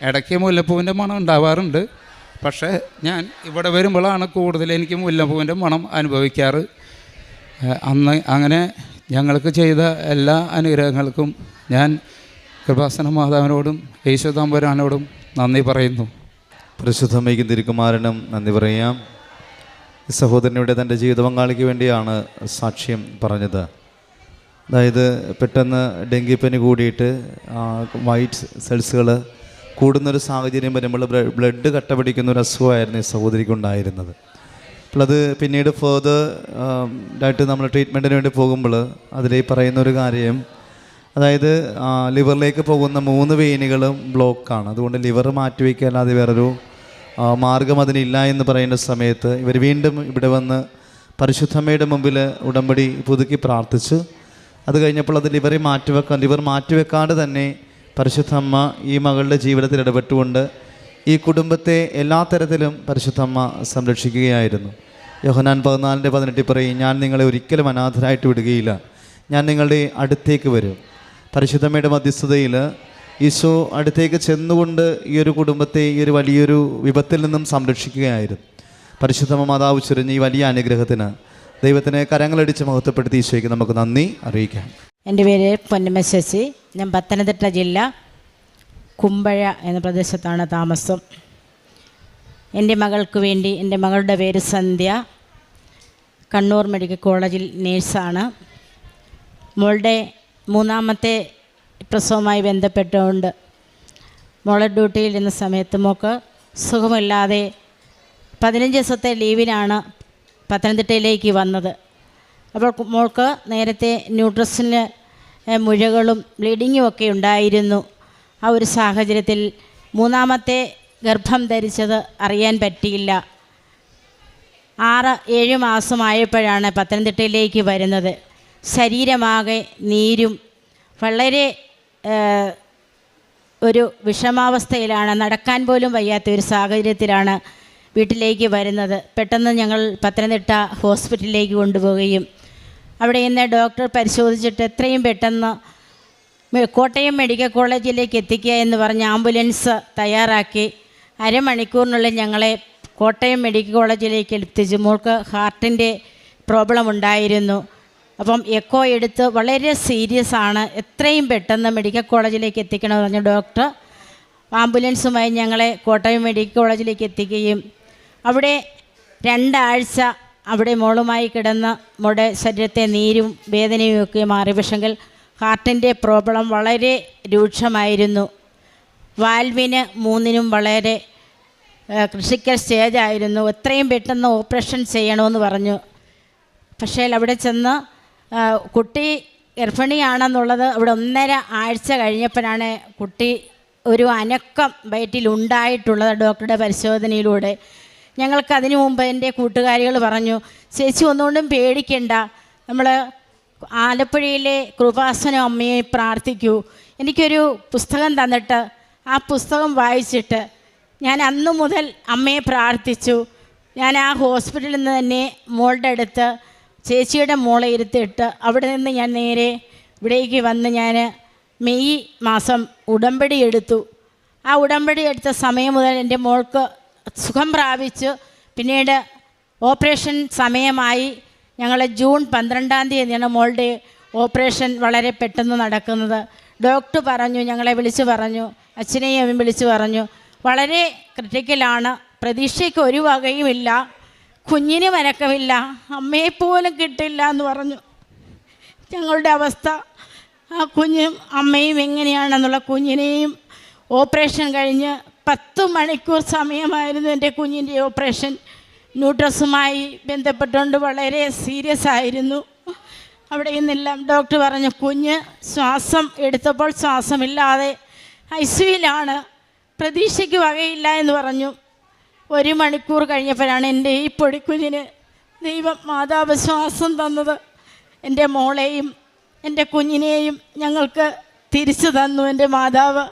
ഇടയ്ക്ക് മുല്ലപ്പൂവിൻ്റെ മണം ഉണ്ടാവാറുണ്ട്, പക്ഷേ ഞാൻ ഇവിടെ വരുമ്പോഴാണ് കൂടുതൽ എനിക്ക് മുല്ലപ്പൂവിൻ്റെ മണം അനുഭവിക്കാറ്. അന്ന് അങ്ങനെ ഞങ്ങൾക്ക് ചെയ്ത എല്ലാ അനുഗ്രഹങ്ങൾക്കും ഞാൻ കൃപാസന മാതാവിനോടും യേശു തമ്പുരാനോടും നന്ദി പറയുന്നു. പരിശുദ്ധമ്മയ്ക്കും തിരുക്കുമാരനും നന്ദി പറയാം. ഈ സഹോദരനിവിടെ തൻ്റെ ജീവിത പങ്കാളിക്ക് വേണ്ടിയാണ് സാക്ഷ്യം പറഞ്ഞത്. അതായത് പെട്ടെന്ന് ഡെങ്കിപ്പനി കൂടിയിട്ട് വൈറ്റ് സെൽസുകൾ കൂടുന്നൊരു സാഹചര്യം വരുമ്പോൾ ബ്ലഡ് കട്ട പിടിക്കുന്ന ഒരു അസുഖമായിരുന്നു ഈ സഹോദരിക്ക് ഉണ്ടായിരുന്നത്. അപ്പോൾ അത് പിന്നീട് ഫേർദർ ആയിട്ട് നമ്മൾ ട്രീറ്റ്മെൻറ്റിന് വേണ്ടി പോകുമ്പോൾ അതിൽ പറയുന്നൊരു കാര്യം അതായത് ലിവറിലേക്ക് പോകുന്ന 3 വെയിനുകളും ബ്ലോക്കാണ്. അതുകൊണ്ട് ലിവർ മാറ്റിവെക്കാതെ വേറൊരു മാർഗം അതിനില്ല എന്ന് പറയുന്ന സമയത്ത് ഇവർ വീണ്ടും ഇവിടെ വന്ന് പരിശുദ്ധമ്മയുടെ മുമ്പിൽ ഉടമ്പടി പുതുക്കി പ്രാർത്ഥിച്ചു. അത് കഴിഞ്ഞപ്പോൾ അത് ലിവർ മാറ്റിവെക്കാതെ തന്നെ പരിശുദ്ധമ്മ ഈ മകളുടെ ജീവിതത്തിൽ ഇടപെട്ടുകൊണ്ട് ഈ കുടുംബത്തെ എല്ലാ തരത്തിലും പരിശുദ്ധമ്മ സംരക്ഷിക്കുകയായിരുന്നു. യോഹന്നാൻ 14:18 പറയും, ഞാൻ നിങ്ങളെ ഒരിക്കലും അനാഥരായിട്ട് വിടുകയില്ല, ഞാൻ നിങ്ങളുടെ അടുത്തേക്ക് വരും. പരിശുദ്ധമ്മയുടെ മധ്യസ്ഥതയിൽ ഈശോ അടുത്തേക്ക് ചെന്നുകൊണ്ട് ഈ ഒരു കുടുംബത്തെ ഈ ഒരു വലിയൊരു വിപത്തിൽ നിന്നും സംരക്ഷിക്കുകയായിരുന്നു. പരിശുദ്ധമ്മ മാതാവ് ചൊരിഞ്ഞ ഈ വലിയ അനുഗ്രഹത്തിന് ദൈവത്തിനെ കരങ്ങളടിച്ച് മഹത്വപ്പെടുത്തി ഈശോയ്ക്ക് നമുക്ക് നന്ദി അറിയിക്കാം. എൻ്റെ പേര് പൊന്നമ്മ ശശി. ഞാൻ പത്തനംതിട്ട ജില്ല കുമ്പഴ എന്ന പ്രദേശത്താണ് താമസം. എൻ്റെ മകൾക്ക് വേണ്ടി, എൻ്റെ മകളുടെ പേര് സന്ധ്യ, കണ്ണൂർ മെഡിക്കൽ കോളേജിൽ നേഴ്സാണ്. മോളുടെ 3ാമത്തെ പ്രസവവുമായി ബന്ധപ്പെട്ടുകൊണ്ട് മോളെ ഡ്യൂട്ടിയിൽ ഇരുന്ന സമയത്ത് മോൾക്ക് സുഖമില്ലാതെ 15 ദിവസത്തെ ലീവിനാണ് പത്തനംതിട്ടയിലേക്ക് വന്നത്. അപ്പോൾ മോൾക്ക് നേരത്തെ ന്യൂട്രസിന് മുഴകളും ബ്ലീഡിങ്ങും ഒക്കെ ഉണ്ടായിരുന്നു. ആ ഒരു സാഹചര്യത്തിൽ 3ാമത്തെ ഗർഭം ധരിച്ചത് അറിയാൻ പറ്റിയില്ല. 6-7 മാസമായപ്പോഴാണ് പത്തനംതിട്ടയിലേക്ക് വരുന്നത്. ശരീരമാകെ നീരും വളരെ ഒരു വിഷമാവസ്ഥയിലാണ്, നടക്കാൻ പോലും വയ്യാത്ത ഒരു സാഹചര്യത്തിലാണ് വീട്ടിലേക്ക് വരുന്നത്. പെട്ടെന്ന് ഞങ്ങൾ പത്തനംതിട്ട ഹോസ്പിറ്റലിലേക്ക് കൊണ്ടുപോവുകയും അവിടെ നിന്ന് ഡോക്ടർ പരിശോധിച്ചിട്ട് എത്രയും പെട്ടെന്ന് കോട്ടയം മെഡിക്കൽ കോളേജിലേക്ക് എത്തിക്കുക എന്ന് പറഞ്ഞ് ആംബുലൻസ് തയ്യാറാക്കി അരമണിക്കൂറിനുള്ളിൽ ഞങ്ങളെ കോട്ടയം മെഡിക്കൽ കോളേജിലേക്ക് എത്തിച്ചു. മോൾക്ക് ഹാർട്ടിൻ്റെ പ്രോബ്ലം ഉണ്ടായിരുന്നു. അപ്പം എക്കോ എടുത്ത് വളരെ സീരിയസ് ആണ്, എത്രയും പെട്ടെന്ന് മെഡിക്കൽ കോളേജിലേക്ക് എത്തിക്കണമെന്ന് പറഞ്ഞ ഡോക്ടർ ആംബുലൻസുമായി ഞങ്ങളെ കോട്ടയം മെഡിക്കൽ കോളേജിലേക്ക് എത്തിക്കുകയും അവിടെ 2 ആഴ്ച അവിടെ മോളുമായി കിടന്ന് മോളുടെ ശരീരത്തെ നീരും വേദനയും ഒക്കെ മാറി. പക്ഷെങ്കിൽ ഹാർട്ടിൻ്റെ പ്രോബ്ലം വളരെ രൂക്ഷമായിരുന്നു. വാൽവിന് 3നും വളരെ ക്രിട്ടിക്കൽ സ്റ്റേജായിരുന്നു. എത്രയും പെട്ടെന്ന് ഓപ്പറേഷൻ ചെയ്യണമെന്ന് പറഞ്ഞു. പക്ഷേ അവിടെ ചെന്ന് കുട്ടി ഗർഭിണിയാണെന്നുള്ളത് അവിടെ 1.5 ആഴ്ച കഴിഞ്ഞപ്പോഴാണ് കുട്ടി ഒരു അനക്കം വയറ്റിലുണ്ടായിട്ടുള്ളത് ഡോക്ടറുടെ പരിശോധനയിലൂടെ. ഞങ്ങൾക്കതിനു മുമ്പ് എൻ്റെ കൂട്ടുകാരികൾ പറഞ്ഞു, ചേച്ചി ഒന്നുകൊണ്ടും പേടിക്കണ്ട, നമ്മൾ ആലപ്പുഴയിലെ കൃപാസനം അമ്മയെ പ്രാർത്ഥിക്കൂ. എനിക്കൊരു പുസ്തകം തന്നിട്ട് ആ പുസ്തകം വായിച്ചിട്ട് ഞാൻ അന്നു മുതൽ അമ്മയെ പ്രാർത്ഥിച്ചു. ഞാൻ ആ ഹോസ്പിറ്റലിൽ നിന്ന് തന്നെ മോളുടെ അടുത്ത് ചേച്ചിയുടെ മോളെ ഇരുത്തിയിട്ട് അവിടെ നിന്ന് ഞാൻ നേരെ ഇവിടേക്ക് വന്ന് ഞാൻ മെയ് മാസം ഉടമ്പടി എടുത്തു. ആ ഉടമ്പടി എടുത്ത സമയം മുതൽ എൻ്റെ മോൾക്ക് സുഖം പ്രാപിച്ചു. പിന്നീട് ഓപ്പറേഷൻ സമയമായി. ഞങ്ങൾ ജൂൺ 12-ാം തീയതിയാണ് മോളുടെ ഓപ്പറേഷൻ വളരെ പെട്ടെന്ന് നടക്കുന്നത്. ഡോക്ടർ പറഞ്ഞു, ഞങ്ങളെ വിളിച്ച് പറഞ്ഞു, അച്ഛനെയും വിളിച്ച് പറഞ്ഞു, വളരെ ക്രിട്ടിക്കലാണ്, പ്രതീക്ഷയ്ക്ക് ഒരു വകയുമില്ല, കുഞ്ഞിന് വനക്കമില്ല, അമ്മയെപ്പോലും കിട്ടില്ല എന്ന് പറഞ്ഞു. ഞങ്ങളുടെ അവസ്ഥ, ആ കുഞ്ഞും അമ്മയും എങ്ങനെയാണെന്നുള്ള കുഞ്ഞിനെയും ഓപ്പറേഷൻ കഴിഞ്ഞ് 10 മണിക്കൂർ സമയമായിരുന്നു എൻ്റെ കുഞ്ഞിൻ്റെ ഓപ്പറേഷൻ. ന്യൂട്രസുമായി ബന്ധപ്പെട്ടുകൊണ്ട് വളരെ സീരിയസ് ആയിരുന്നു. അവിടെ നിന്നെല്ലാം ഡോക്ടർ പറഞ്ഞു, കുഞ്ഞ് ശ്വാസം എടുത്തപ്പോൾ ശ്വാസമില്ലാതെ ഐസിയുവിലാണ്, പ്രതീക്ഷയ്ക്ക് വകയില്ല എന്ന് പറഞ്ഞു. 1 മണിക്കൂർ കഴിഞ്ഞപ്പോഴാണ് എൻ്റെ ഈ പൊടിക്കുഞ്ഞിന് ദൈവം മാതാവ് ശ്വാസം തന്നത്. എൻ്റെ മോളെയും എൻ്റെ കുഞ്ഞിനെയും ഞങ്ങൾക്ക് തിരിച്ചു തന്നു എൻ്റെ മാതാവ്.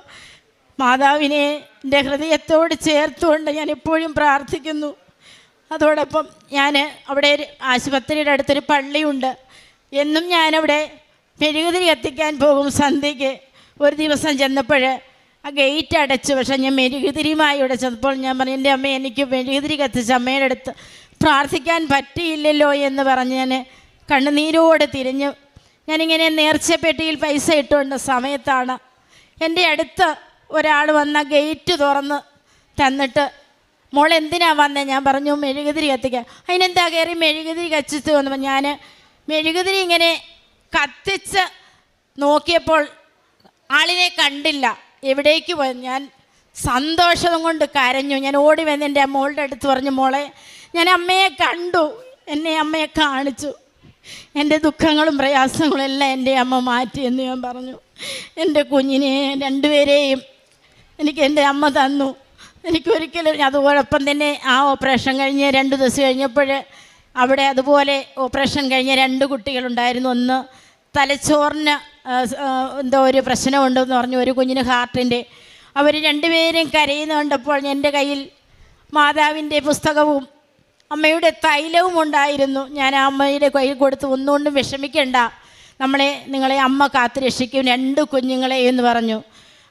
മാതാവിനെ എൻ്റെ ഹൃദയത്തോട് ചേർത്തുകൊണ്ട് ഞാൻ എപ്പോഴും പ്രാർത്ഥിക്കുന്നു. അതോടൊപ്പം ഞാൻ അവിടെ ഒരു ആശുപത്രിയുടെ അടുത്തൊരു പള്ളിയുണ്ട്. എന്നും ഞാനവിടെ മെഴുകുതിരി കത്തിക്കാൻ പോകും സന്ധ്യയ്ക്ക്. ഒരു ദിവസം ചെന്നപ്പോൾ ആ ഗേറ്റ് അടച്ചു. പക്ഷേ ഞാൻ മെഴുകുതിരിയുമായി ഇവിടെ ചെന്നപ്പോൾ ഞാൻ പറഞ്ഞു, എൻ്റെ അമ്മ എനിക്ക് മെഴുകുതിരി കത്തിച്ച് അമ്മയുടെ അടുത്ത് പ്രാർത്ഥിക്കാൻ പറ്റിയില്ലല്ലോ എന്ന് പറഞ്ഞ് ഞാൻ കണ്ണുനീരോട് തിരിഞ്ഞു. ഞാനിങ്ങനെ നേർച്ചപ്പെട്ടിയിൽ പൈസ ഇട്ടുകൊണ്ട് സമയത്താണ് എൻ്റെ അടുത്ത് ഒരാൾ വന്ന ഗേറ്റ് തുറന്ന് തന്നിട്ട്, മോൾ എന്തിനാ വന്നേ? ഞാൻ പറഞ്ഞു, മെഴുകുതിരി കത്തിക്കാൻ. അതിനെന്താ കയറി മെഴുകുതിരി കത്തിച്ചു വന്നപ്പോൾ ഞാൻ മെഴുകുതിരി ഇങ്ങനെ കത്തിച്ച് നോക്കിയപ്പോൾ ആളിനെ കണ്ടില്ല. എവിടേക്ക് പോയി? ഞാൻ സന്തോഷം കൊണ്ട് കരഞ്ഞു. ഞാൻ ഓടി വന്ന് എൻ്റെ മോളുടെ അടുത്ത് പറഞ്ഞു, മോളെ ഞാൻ അമ്മയെ കണ്ടു, എന്നെ അമ്മയെ കാണിച്ചു. എൻ്റെ ദുഃഖങ്ങളും പ്രയാസങ്ങളും എല്ലാം എൻ്റെ അമ്മ മാറ്റിയെന്ന് ഞാൻ പറഞ്ഞു. എൻ്റെ കുഞ്ഞിനെ രണ്ടുപേരെയും എനിക്ക് എൻ്റെ അമ്മ തന്നു. എനിക്കൊരിക്കലും അതോടൊപ്പം തന്നെ ആ ഓപ്പറേഷൻ കഴിഞ്ഞ് 2 ദിവസം കഴിഞ്ഞപ്പോൾ അവിടെ അതുപോലെ ഓപ്പറേഷൻ കഴിഞ്ഞ 2 കുട്ടികളുണ്ടായിരുന്നു. ഒന്ന് തലച്ചോറിന് എന്തോ ഒരു പ്രശ്നമുണ്ടെന്ന് പറഞ്ഞു, ഒരു കുഞ്ഞിന് ഹാർട്ടിൻ്റെ. അവർ രണ്ടുപേരും കരയുന്ന കണ്ടപ്പോൾ എൻ്റെ കയ്യിൽ മാതാവിൻ്റെ പുസ്തകവും അമ്മയുടെ തൈലവും ഉണ്ടായിരുന്നു. ഞാൻ ആ അമ്മയുടെ കയ്യിൽ കൊടുത്ത്, ഒന്നുകൊണ്ടും വിഷമിക്കണ്ട, നിങ്ങളെ അമ്മ കാത്തു രക്ഷിക്കും 2 കുഞ്ഞുങ്ങളെ എന്ന് പറഞ്ഞു.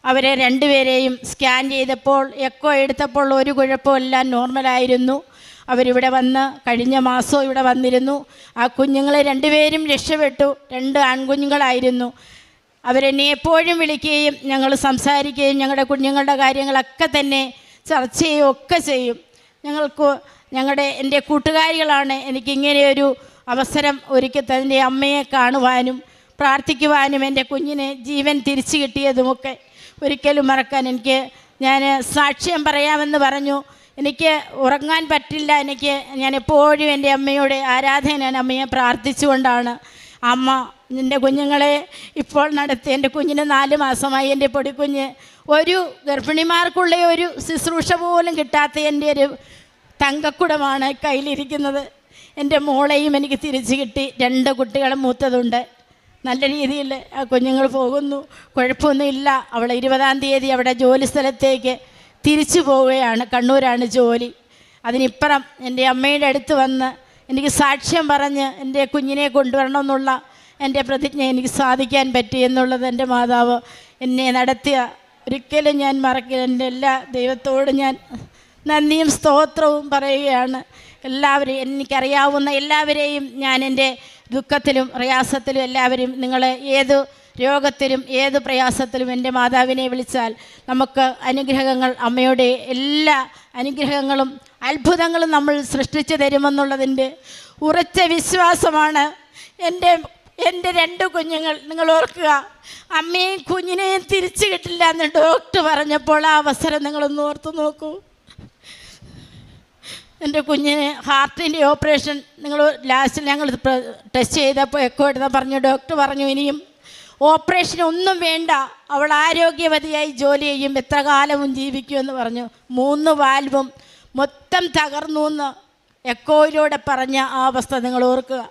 അവരെ രണ്ടുപേരെയും സ്കാൻ ചെയ്തപ്പോൾ, എക്കോ എടുത്തപ്പോൾ ഒരു കുഴപ്പമില്ല, നോർമലായിരുന്നു. അവരിവിടെ വന്ന് കഴിഞ്ഞ മാസം ഇവിടെ വന്നിരുന്നു. ആ കുഞ്ഞുങ്ങളെ രണ്ടുപേരും രക്ഷപ്പെട്ടു. 2 ആൺകുഞ്ഞുങ്ങളായിരുന്നു. അവരെന്നെ എപ്പോഴും വിളിക്കുകയും ഞങ്ങൾ സംസാരിക്കുകയും ഞങ്ങളുടെ കുഞ്ഞുങ്ങളുടെ കാര്യങ്ങളൊക്കെ തന്നെ ചർച്ച ചെയ്യുകയും ഒക്കെ ചെയ്യും. എൻ്റെ കൂട്ടുകാരികളാണ് എനിക്കിങ്ങനെയൊരു അവസരം ഒരുക്കി തൻ്റെ അമ്മയെ കാണുവാനും പ്രാർത്ഥിക്കുവാനും എൻ്റെ കുഞ്ഞിന് ജീവൻ തിരിച്ചു കിട്ടിയതുമൊക്കെ ഒരിക്കലും മറക്കാൻ ഞാൻ സാക്ഷ്യം പറയാമെന്ന് പറഞ്ഞു. എനിക്ക് ഉറങ്ങാൻ പറ്റില്ല. ഞാൻ എപ്പോഴും എൻ്റെ അമ്മയോട് ആരാധന, ഞാൻ അമ്മയെ പ്രാർത്ഥിച്ചുകൊണ്ടാണ്. അമ്മ എൻ്റെ കുഞ്ഞുങ്ങളെ ഇപ്പോൾ നടത്തി. എൻ്റെ കുഞ്ഞിന് 4 മാസമായി. എൻ്റെ പൊടിക്കുഞ്ഞ് ഒരു ഗർഭിണിമാർക്കുള്ള ഒരു ശുശ്രൂഷ പോലും കിട്ടാത്ത എൻ്റെ ഒരു തങ്കക്കുടമാണ് കയ്യിലിരിക്കുന്നത്. എൻ്റെ മോളെയും എനിക്ക് തിരിച്ചു കിട്ടി. 2 കുട്ടികളും മൂത്തതുണ്ട്. നല്ല രീതിയിൽ ആ കുഞ്ഞുങ്ങൾ പോകുന്നു, കുഴപ്പമൊന്നുമില്ല. അവൾ 20-ാം തീയതി അവിടെ ജോലി സ്ഥലത്തേക്ക് തിരിച്ചു പോവുകയാണ്. കണ്ണൂരാണ് ജോലി. അതിനിപ്പുറം എൻ്റെ അമ്മയുടെ അടുത്ത് വന്ന് എനിക്ക് സാക്ഷ്യം പറഞ്ഞ് എൻ്റെ കുഞ്ഞിനെ കൊണ്ടുവരണമെന്നുള്ള എൻ്റെ പ്രതിജ്ഞ എനിക്ക് സാധിക്കാൻ പറ്റി എന്നുള്ളത് എൻ്റെ മാതാവ് എന്നെ നടത്തിയ ഒരിക്കലും ഞാൻ മറക്കില്ല. എൻ്റെ എല്ലാ ദൈവത്തോടും ഞാൻ നന്ദിയും സ്തോത്രവും പറയുകയാണ്. എല്ലാവരെയും, എനിക്കറിയാവുന്ന എല്ലാവരെയും ഞാൻ എൻ്റെ ദുഃഖത്തിലും പ്രയാസത്തിലും എല്ലാവരും, നിങ്ങൾ ഏത് രോഗത്തിലും ഏത് പ്രയാസത്തിലും എൻ്റെ മാതാവിനെ വിളിച്ചാൽ നമുക്ക് അനുഗ്രഹങ്ങൾ, അമ്മയുടെ എല്ലാ അനുഗ്രഹങ്ങളും അത്ഭുതങ്ങളും നമ്മൾ സൃഷ്ടിച്ചു തരുമെന്നുള്ളതിൻ്റെ ഉറച്ച വിശ്വാസമാണ്. എൻ്റെ 2 കുഞ്ഞുങ്ങൾ, നിങ്ങൾ ഓർക്കുക, അമ്മയും കുഞ്ഞിനെയും തിരിച്ചു കിട്ടില്ല എന്ന് ഡോക്ടർ പറഞ്ഞപ്പോൾ ആ അവസരം നിങ്ങളൊന്ന് ഓർത്ത് നോക്കൂ. എൻ്റെ കുഞ്ഞിന് ഹാർട്ടിൻ്റെ ഓപ്പറേഷൻ ലാസ്റ്റിൽ ഞങ്ങൾ ടെസ്റ്റ് ചെയ്തപ്പോൾ എക്കോ എടുത്താൽ പറഞ്ഞു, ഡോക്ടർ പറഞ്ഞു ഇനിയും ഓപ്പറേഷൻ ഒന്നും വേണ്ട, അവൾ ആരോഗ്യവതിയായി ജോലി ചെയ്യും, എത്ര കാലവും ജീവിക്കുമെന്ന് പറഞ്ഞു. 3 വാൽവും മൊത്തം തകർന്നു എന്ന് എക്കോയിലൂടെ പറഞ്ഞ ആ അവസ്ഥ നിങ്ങൾ ഓർക്കുക.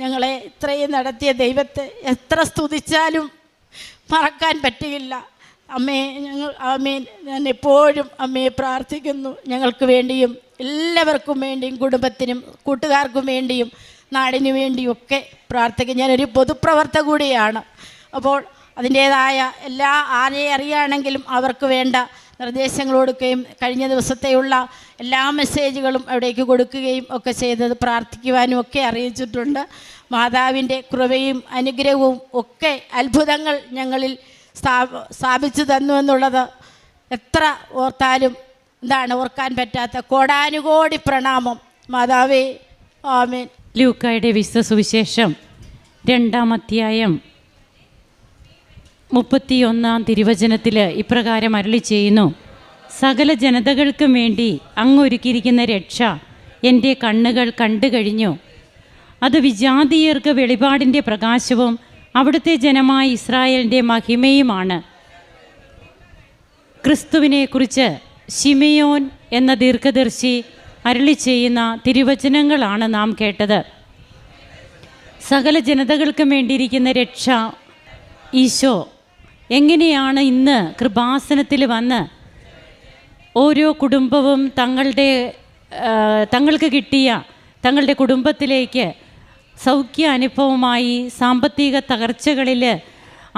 ഞങ്ങളെ ഇത്രയും നടത്തിയ ദൈവത്തെ എത്ര സ്തുതിച്ചാലും മറക്കാൻ പറ്റുകയില്ല. ഞാൻ എപ്പോഴും അമ്മയെ പ്രാർത്ഥിക്കുന്നു. ഞങ്ങൾക്ക് വേണ്ടിയും എല്ലാവർക്കും വേണ്ടിയും, കുടുംബത്തിനും കൂട്ടുകാർക്കും വേണ്ടിയും നാടിനു വേണ്ടിയും ഒക്കെ പ്രാർത്ഥിക്കും. ഞാനൊരു പൊതുപ്രവർത്തക കൂടിയാണ്. അപ്പോൾ അതിൻ്റേതായ ആരെ അറിയുകയാണെങ്കിലും അവർക്ക് വേണ്ട നിർദ്ദേശങ്ങൾ കൊടുക്കുകയും കഴിഞ്ഞ ദിവസത്തെയുള്ള എല്ലാ മെസ്സേജുകളും അവിടേക്ക് കൊടുക്കുകയും ഒക്കെ ചെയ്തത് പ്രാർത്ഥിക്കുവാനും ഒക്കെ അറിയിച്ചിട്ടുണ്ട്. മാതാവിൻ്റെ കൃപയും അനുഗ്രഹവും ഒക്കെ അത്ഭുതങ്ങൾ ഞങ്ങളിൽ സ്ഥാപിച്ചു തന്നു എന്നുള്ളത് എത്ര ഓർത്താലും ഓർക്കാൻ പറ്റാത്ത കോടാനുകോടി പ്രണാമം. മാതാവേ, ആമേൻ. ലൂക്കായുടെ വിശുദ്ധ സുവിശേഷം 2-ാം അധ്യായം 31-ാം തിരുവചനത്തിൽ ഇപ്രകാരം അരുളി ചെയ്യുന്നു: സകല ജനതകൾക്കും വേണ്ടി അങ്ങ് ഒരുക്കിയിരിക്കുന്ന രക്ഷ എൻ്റെ കണ്ണുകൾ കണ്ടു കഴിഞ്ഞു. അത് വിജാതീയർക്ക് വെളിപാടിൻ്റെ പ്രകാശവും അവിടുത്തെ ജനമായ ഇസ്രായേലിൻ്റെ മഹിമയുമാണ്. ക്രിസ്തുവിനെക്കുറിച്ച് ശിമെയോൻ എന്ന ദീർഘദർശി അരുളി ചെയ്യുന്ന തിരുവചനങ്ങളാണ് നാം കേട്ടത്. സകല ജനതകൾക്കും വേണ്ടിയിരിക്കുന്ന രക്ഷ ഈശോ എങ്ങനെയാണ് ഇന്ന് കൃപാസനത്തിൽ വന്ന് ഓരോ കുടുംബവും തങ്ങൾക്ക് കിട്ടിയ തങ്ങളുടെ കുടുംബത്തിലേക്ക് സൗഖ്യ അനുഭവമായി, സാമ്പത്തിക തകർച്ചകളിൽ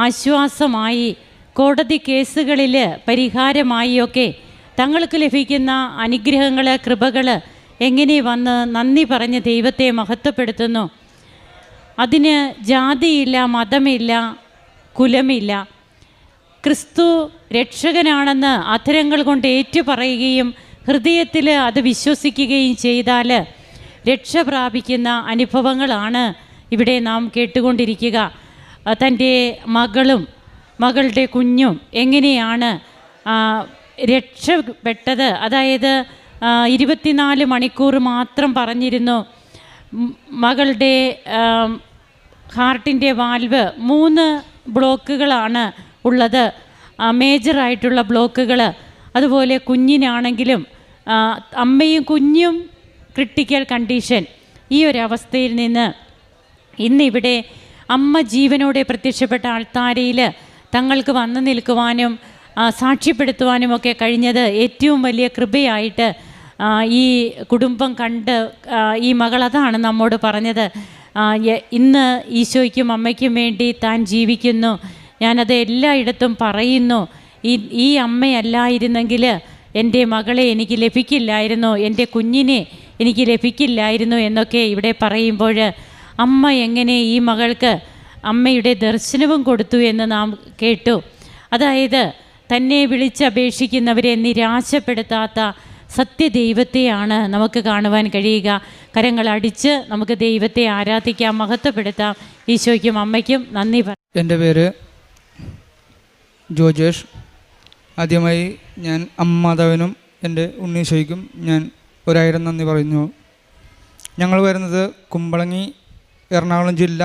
ആശ്വാസമായി, കോടതി കേസുകളിൽ പരിഹാരമായി ഒക്കെ തങ്ങൾക്ക് ലഭിക്കുന്ന അനുഗ്രഹങ്ങൾ, കൃപകൾ എങ്ങനെ വന്ന് നന്ദി പറഞ്ഞ് ദൈവത്തെ മഹത്വപ്പെടുത്തുന്നു. അതിന് ജാതിയില്ല, മതമില്ല, കുലമില്ല. ക്രിസ്തു രക്ഷകനാണെന്ന് അധരങ്ങൾ കൊണ്ട് ഏറ്റുപറയുകയും ഹൃദയത്തിൽ അത് വിശ്വസിക്കുകയും ചെയ്താൽ രക്ഷ പ്രാപിക്കുന്ന അനുഭവങ്ങളാണ് ഇവിടെ നാം കേട്ടുകൊണ്ടിരിക്കുക. തൻ്റെ മകളും മകളുടെ കുഞ്ഞും എങ്ങനെയാണ് രക്ഷപ്പെട്ടത്. അതായത് 24 മണിക്കൂർ മാത്രം പറഞ്ഞിരുന്നു. മകളുടെ ഹാർട്ടിൻ്റെ വാൽവ് 3 ബ്ലോക്കുകളാണ് ഉള്ളത്, മേജറായിട്ടുള്ള ബ്ലോക്കുകൾ. അതുപോലെ കുഞ്ഞിനാണെങ്കിലും അമ്മയും കുഞ്ഞും ക്രിട്ടിക്കൽ കണ്ടീഷൻ. ഈ ഒരവസ്ഥയിൽ നിന്ന് ഇന്നിവിടെ അമ്മ ജീവനോടെ പ്രത്യക്ഷപ്പെട്ട ആൾത്താരയിൽ തങ്ങൾക്ക് വന്നു നിൽക്കുവാനും സാക്ഷ്യപ്പെടുത്തുവാനുമൊക്കെ കഴിഞ്ഞത് ഏറ്റവും വലിയ കൃപയായിട്ട് ഈ കുടുംബം കണ്ട് ഈ മകളതാണ് നമ്മോട് പറഞ്ഞത്. ഇന്ന് ഈശോയ്ക്കും അമ്മയ്ക്കും വേണ്ടി താൻ ജീവിക്കുന്നു, ഞാനത് എല്ലായിടത്തും പറയുന്നു. ഈ അമ്മയല്ലായിരുന്നെങ്കിൽ എൻ്റെ മകളെ എനിക്ക് ലഭിക്കില്ലായിരുന്നു, എൻ്റെ കുഞ്ഞിനെ എനിക്ക് ലഭിക്കില്ലായിരുന്നു എന്നൊക്കെ ഇവിടെ പറയുമ്പോൾ അമ്മ എങ്ങനെ ഈ മകൾക്ക് അമ്മയുടെ ദർശനവും കൊടുത്തു എന്ന് നാം കേട്ടു. അതായത് തന്നെ വിളിച്ചപേക്ഷിക്കുന്നവരെ നിരാശപ്പെടുത്താത്ത സത്യദൈവത്തെയാണ് നമുക്ക് കാണുവാൻ കഴിയുക. കരങ്ങളടിച്ച് നമുക്ക് ദൈവത്തെ ആരാധിക്കാം, മഹത്വപ്പെടുത്താം. ഈശോയ്ക്കും അമ്മയ്ക്കും നന്ദി പറയാം. എൻ്റെ പേര് ജോജേഷ്. ആദ്യമായി ഞാൻ അമ്മമാതാവിനും എൻ്റെ ഉണ്ണീശോയ്ക്കും ഞാൻ 1000 നന്ദി പറയുന്നു. ഞങ്ങൾ വരുന്നത് കുമ്പളങ്ങി, എറണാകുളം ജില്ല,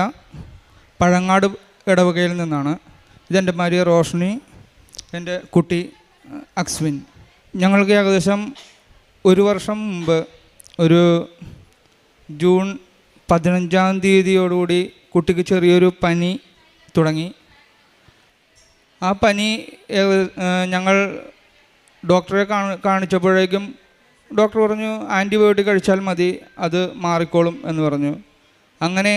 പഴങ്ങാട് ഇടവകയിൽ നിന്നാണ്. ഇതെൻ്റെ ഭാര്യ റോഷ്നി, എൻ്റെ കുട്ടി അക്സ്വിൻ. ഞങ്ങൾക്ക് ഏകദേശം 1 വർഷം മുമ്പ് ഒരു ജൂൺ 15-ാം തീയതിയോടുകൂടി കുട്ടിക്ക് ചെറിയൊരു പനി തുടങ്ങി. ആ പനി ഞങ്ങൾ ഡോക്ടറെ കാണിച്ചപ്പോഴേക്കും ഡോക്ടർ പറഞ്ഞു ആൻറ്റിബയോട്ടിക് കഴിച്ചാൽ മതി, അത് മാറിക്കോളും എന്ന് പറഞ്ഞു. അങ്ങനെ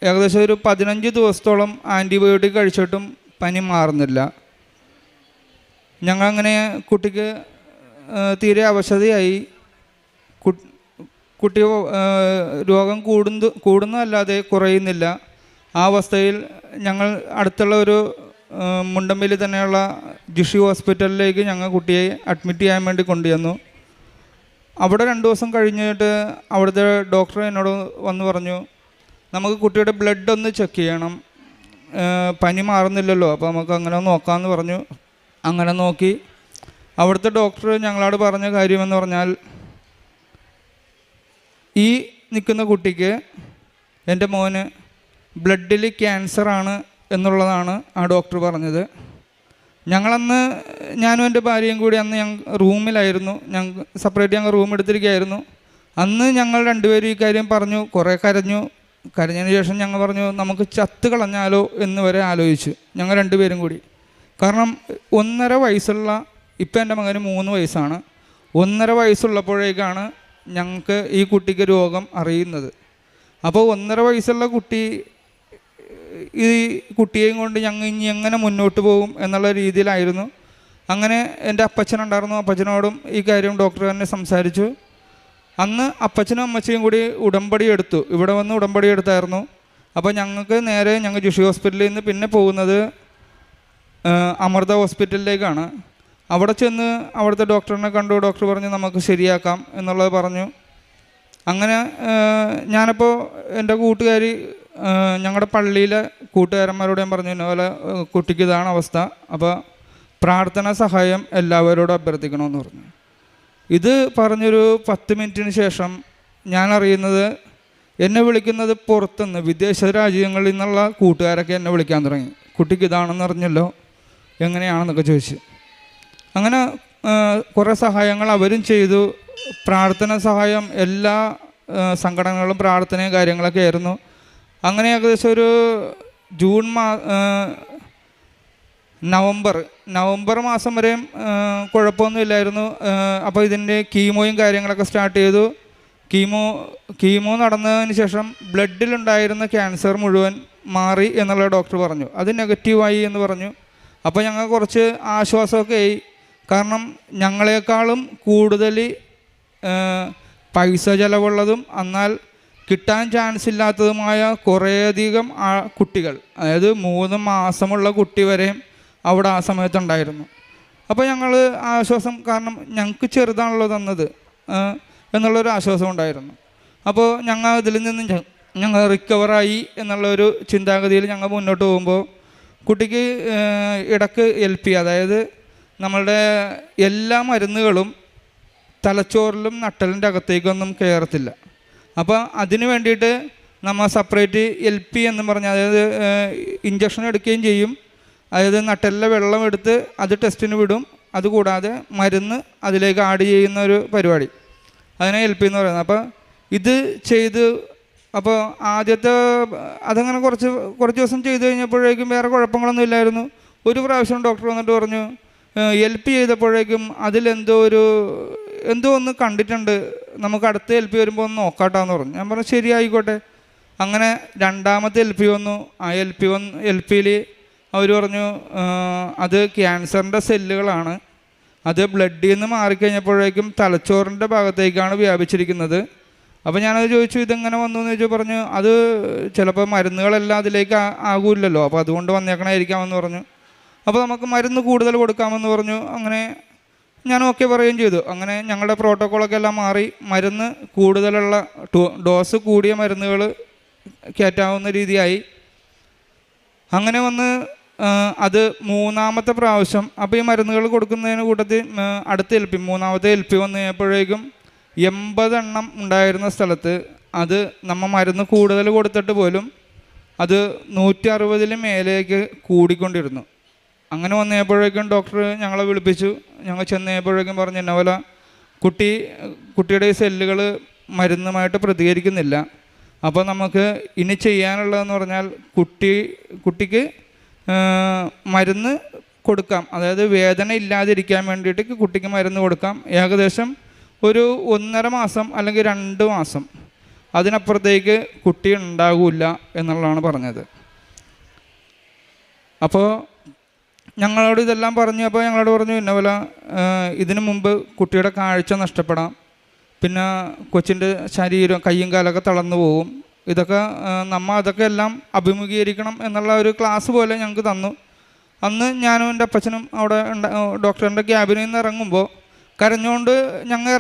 ഏകദേശം ഒരു 15 ദിവസത്തോളം ആൻറ്റിബയോട്ടിക് കഴിച്ചിട്ടും പനി മാറുന്നില്ല. ഞങ്ങളങ്ങനെ കുട്ടിക്ക് തീരെ അവശതയായി. കുട്ടി രോഗം കൂടുന്നതല്ലാതെ കുറയുന്നില്ല. ആ അവസ്ഥയിൽ ഞങ്ങൾ അടുത്തുള്ള ഒരു മുണ്ടമ്പയിൽ തന്നെയുള്ള ജിഷി ഹോസ്പിറ്റലിലേക്ക് ഞങ്ങൾ കുട്ടിയെ അഡ്മിറ്റ് ചെയ്യാൻ വേണ്ടി കൊണ്ടുവന്നു. അവിടെ 2 ദിവസം കഴിഞ്ഞിട്ട് അവിടുത്തെ ഡോക്ടർ എന്നോട് വന്ന് പറഞ്ഞു, നമുക്ക് കുട്ടിയുടെ ബ്ലഡ് ഒന്ന് ചെക്ക് ചെയ്യണം, പനി മാറുന്നില്ലല്ലോ, അപ്പോൾ നമുക്ക് അങ്ങനെ നോക്കാമെന്ന് പറഞ്ഞു. അങ്ങനെ നോക്കി അവിടുത്തെ ഡോക്ടർ ഞങ്ങളോട് പറഞ്ഞ കാര്യമെന്ന് പറഞ്ഞാൽ, ഈ നിൽക്കുന്ന കുട്ടിക്ക്, എൻ്റെ മോന് ബ്ലഡിൽ ക്യാൻസറാണ് എന്നുള്ളതാണ് ആ ഡോക്ടർ പറഞ്ഞത്. ഞങ്ങളന്ന് ഞാനും എൻ്റെ ഭാര്യയും കൂടി അന്ന് റൂമിലായിരുന്നു, ഞങ്ങൾ സെപ്പറേറ്റ് ഞങ്ങൾ റൂം എടുത്തിരിക്കുകയായിരുന്നു. അന്ന് ഞങ്ങൾ 2 പേരും ഈ കാര്യം പറഞ്ഞു, കുറേ കരഞ്ഞതിന് ശേഷം ഞങ്ങൾ പറഞ്ഞു നമുക്ക് ചത്ത് കളഞ്ഞാലോ എന്ന് വരെ ആലോചിച്ചു ഞങ്ങൾ 2 പേരും കൂടി. കാരണം 1.5 വയസ്സുള്ള, ഇപ്പം എൻ്റെ മകന് 3 വയസ്സാണ്, 1.5 വയസ്സുള്ളപ്പോഴേക്കാണ് ഞങ്ങൾക്ക് ഈ കുട്ടിക്ക് രോഗം അറിയുന്നത്. അപ്പോൾ 1.5 വയസ്സുള്ള ഈ കുട്ടിയെയും കൊണ്ട് ഞങ്ങൾ ഇനി എങ്ങനെ മുന്നോട്ട് പോകും എന്നുള്ള രീതിയിലായിരുന്നു. അങ്ങനെ എൻ്റെ അപ്പച്ചനുണ്ടായിരുന്നു, അപ്പച്ചനോടും ഈ കാര്യം ഡോക്ടർ തന്നെ സംസാരിച്ചു. അന്ന് അപ്പച്ചനും അമ്മച്ചയും കൂടി ഉടമ്പടി എടുത്തു, ഇവിടെ വന്ന് ഉടമ്പടി എടുത്തായിരുന്നു. അപ്പോൾ ഞങ്ങൾക്ക് നേരെ ഞങ്ങൾ ജിഷി ഹോസ്പിറ്റലിൽ നിന്ന് പിന്നെ പോകുന്നത് അമൃത ഹോസ്പിറ്റലിലേക്കാണ്. അവിടെ ചെന്ന് അവിടുത്തെ ഡോക്ടറിനെ കണ്ടു. ഡോക്ടർ പറഞ്ഞു നമുക്ക് ശരിയാക്കാം എന്നുള്ളത് പറഞ്ഞു. അങ്ങനെ ഞാനപ്പോൾ എൻ്റെ കൂട്ടുകാരി, ഞങ്ങളുടെ പള്ളിയിലെ കൂട്ടുകാരന്മാരോട് ഞാൻ പറഞ്ഞു, ഇന്നപോലെ കുട്ടിക്ക് ഇതാണ് അവസ്ഥ, അപ്പോൾ പ്രാർത്ഥന സഹായം എല്ലാവരോടും അഭ്യർത്ഥിക്കണമെന്ന് പറഞ്ഞു. ഇത് പറഞ്ഞൊരു 10 മിനിറ്റിന് ശേഷം ഞാൻ അറിയുന്നത്, എന്നെ വിളിക്കുന്നത് പുറത്തുനിന്ന് വിദേശ രാജ്യങ്ങളിൽ നിന്നുള്ള കൂട്ടുകാരൊക്കെ എന്നെ വിളിക്കാൻ തുടങ്ങി. കുട്ടിക്ക് ഇതാണെന്ന് അറിഞ്ഞല്ലോ, എങ്ങനെയാണെന്നൊക്കെ ചോദിച്ചു. അങ്ങനെ കുറേ സഹായങ്ങൾ അവരും ചെയ്തു. പ്രാർത്ഥന സഹായം എല്ലാ സംഘടനകളും പ്രാർത്ഥനയും കാര്യങ്ങളൊക്കെ ആയിരുന്നു. അങ്ങനെ ഏകദേശം ഒരു നവംബർ മാസം വരെയും കുഴപ്പമൊന്നുമില്ലായിരുന്നു. അപ്പോൾ ഇതിൻ്റെ കീമോയും കാര്യങ്ങളൊക്കെ സ്റ്റാർട്ട് ചെയ്തു. കീമോ നടന്നതിന് ശേഷം ബ്ലഡിലുണ്ടായിരുന്ന ക്യാൻസർ മുഴുവൻ മാറി എന്നുള്ള ഡോക്ടർ പറഞ്ഞു. അത് നെഗറ്റീവായി എന്ന് പറഞ്ഞു. അപ്പോൾ ഞങ്ങൾ കുറച്ച് ആശ്വാസമൊക്കെ ആയി. കാരണം ഞങ്ങളെക്കാളും കൂടുതൽ പൈസ ചിലവുള്ളതും എന്നാൽ കിട്ടാൻ ചാൻസ് ഇല്ലാത്തതുമായ കുറേയധികം കുട്ടികൾ, അതായത് 3 മാസമുള്ള കുട്ടി വരെയും അവിടെ ആ സമയത്തുണ്ടായിരുന്നു. അപ്പോൾ ഞങ്ങൾ ആശ്വാസം, കാരണം ഞങ്ങൾക്ക് ചെറുതാണല്ലോ തന്നത് എന്നുള്ളൊരു ആശ്വാസം ഉണ്ടായിരുന്നു. അപ്പോൾ ഞങ്ങൾ ഇതിൽ നിന്ന് ഞങ്ങൾ റിക്കവറായി എന്നുള്ളൊരു ചിന്താഗതിയിൽ ഞങ്ങൾ മുന്നോട്ട് പോകുമ്പോൾ കുട്ടിക്ക് ഇടയ്ക്ക് LP, അതായത് നമ്മളുടെ എല്ലാ മരുന്നുകളും തലച്ചോറിലും നട്ടലിൻ്റെ അകത്തേക്കൊന്നും കയറത്തില്ല. അപ്പോൾ അതിന് വേണ്ടിയിട്ട് നമ്മൾ സെപ്പറേറ്റ് LP എന്ന് പറഞ്ഞാൽ, അതായത് ഇഞ്ചക്ഷൻ എടുക്കുകയും ചെയ്യും. അതായത് നട്ടെല്ല വെള്ളം എടുത്ത് അത് ടെസ്റ്റിന് വിടും. അതുകൂടാതെ മരുന്ന് അതിലേക്ക് ആഡ് ചെയ്യുന്ന ഒരു പരിപാടി, അതിനെ LP എന്ന് പറയുന്നത്. അപ്പോൾ ഇത് ചെയ്ത്, അപ്പോൾ ആദ്യത്തെ അതങ്ങനെ കുറച്ച് ദിവസം ചെയ്ത് കഴിഞ്ഞപ്പോഴേക്കും വേറെ കുഴപ്പങ്ങളൊന്നും ഇല്ലായിരുന്നു. ഒരു പ്രാവശ്യം ഡോക്ടർ വന്നിട്ട് പറഞ്ഞു, LP ചെയ്തപ്പോഴേക്കും എന്തോ ഒന്ന് കണ്ടിട്ടുണ്ട്, നമുക്ക് അടുത്ത LP വരുമ്പോൾ ഒന്ന് നോക്കാട്ടാന്ന് പറഞ്ഞു. ഞാൻ പറഞ്ഞു ശരി ആയിക്കോട്ടെ. അങ്ങനെ രണ്ടാമത്തെ LP വന്നു. ആ LPയിൽ അവർ പറഞ്ഞു അത് ക്യാൻസറിൻ്റെ സെല്ലുകളാണ്, അത് ബ്ലഡിൽ നിന്ന് മാറിക്കഴിഞ്ഞപ്പോഴേക്കും തലച്ചോറിൻ്റെ ഭാഗത്തേക്കാണ് വ്യാപിച്ചിരിക്കുന്നത്. അപ്പോൾ ഞാനത് ചോദിച്ചു ഇതെങ്ങനെ വന്നു എന്ന് ചോദിച്ചു. പറഞ്ഞു അത് ചിലപ്പോൾ മരുന്നുകളെല്ലാം അതിലേക്ക് ആകൂല്ലല്ലോ, അപ്പോൾ അതുകൊണ്ട് വന്നേക്കണമായിരിക്കാമെന്ന് പറഞ്ഞു. അപ്പോൾ നമുക്ക് മരുന്ന് കൂടുതൽ കൊടുക്കാമെന്ന് പറഞ്ഞു. അങ്ങനെ ഞാൻ ഓക്കെ പറയുകയും ചെയ്തു. അങ്ങനെ ഞങ്ങളുടെ പ്രോട്ടോക്കോളൊക്കെ എല്ലാം മാറി മരുന്ന് കൂടുതലുള്ള ഡോസ് കൂടിയ മരുന്നുകൾ കയറ്റാവുന്ന രീതിയായി. അങ്ങനെ വന്ന് അത് മൂന്നാമത്തെ പ്രാവശ്യം, അപ്പോൾ ഈ മരുന്നുകൾ കൊടുക്കുന്നതിന് കൂട്ടത്തിൽ അടുത്ത മൂന്നാമത്തെ LP വന്നു കഴിഞ്ഞപ്പോഴേക്കും 80 എണ്ണം ഉണ്ടായിരുന്ന സ്ഥലത്ത് അത് നമ്മൾ മരുന്ന് കൂടുതൽ കൊടുത്തിട്ട് പോലും അത് 160 മേലേക്ക് കൂടിക്കൊണ്ടിരുന്നു. അങ്ങനെ വന്നു കഴിഞ്ഞപ്പോഴേക്കും ഡോക്ടർ ഞങ്ങളെ വിളിപ്പിച്ചു. ഞങ്ങൾ ചെന്ന് കഴിഞ്ഞപ്പോഴേക്കും പറഞ്ഞു എന്നെ പോലെ കുട്ടിയുടെ ഈ സെല്ലുകൾ മരുന്നുമായിട്ട് പ്രതികരിക്കുന്നില്ല. അപ്പോൾ നമുക്ക് ഇനി ചെയ്യാനുള്ളതെന്ന് പറഞ്ഞാൽ കുട്ടിക്ക് മരുന്ന് കൊടുക്കാം, അതായത് വേദന ഇല്ലാതിരിക്കാൻ വേണ്ടിയിട്ട് കുട്ടിക്ക് മരുന്ന് കൊടുക്കാം. ഏകദേശം ഒരു 1.5 മാസം അല്ലെങ്കിൽ 2 മാസം, അതിനപ്പുറത്തേക്ക് കുട്ടി ഉണ്ടാകില്ല എന്നുള്ളതാണ് പറഞ്ഞത്. അപ്പോൾ ഞങ്ങളോട് ഇതെല്ലാം പറഞ്ഞു. അപ്പോൾ ഞങ്ങളോട് പറഞ്ഞു ഇന്ന പോലെ ഇതിനു മുമ്പ് കുട്ടിയുടെ കാഴ്ച നഷ്ടപ്പെടാം, പിന്നെ കൊച്ചിൻ്റെ ശരീരം കയ്യും കാലൊക്കെ തളർന്നു പോകും, ഇതൊക്കെ അതൊക്കെ എല്ലാം അഭിമുഖീകരിക്കണം എന്നുള്ള ഒരു ക്ലാസ് പോലെ ഞങ്ങൾക്ക് തന്നു. അന്ന് ഞാനും എൻ്റെ അപ്പച്ചനും അവിടെ ഡോക്ടറിൻ്റെ ക്യാബിനിൽ നിന്ന് ഇറങ്ങുമ്പോൾ കരഞ്ഞുകൊണ്ട് ഞങ്ങൾ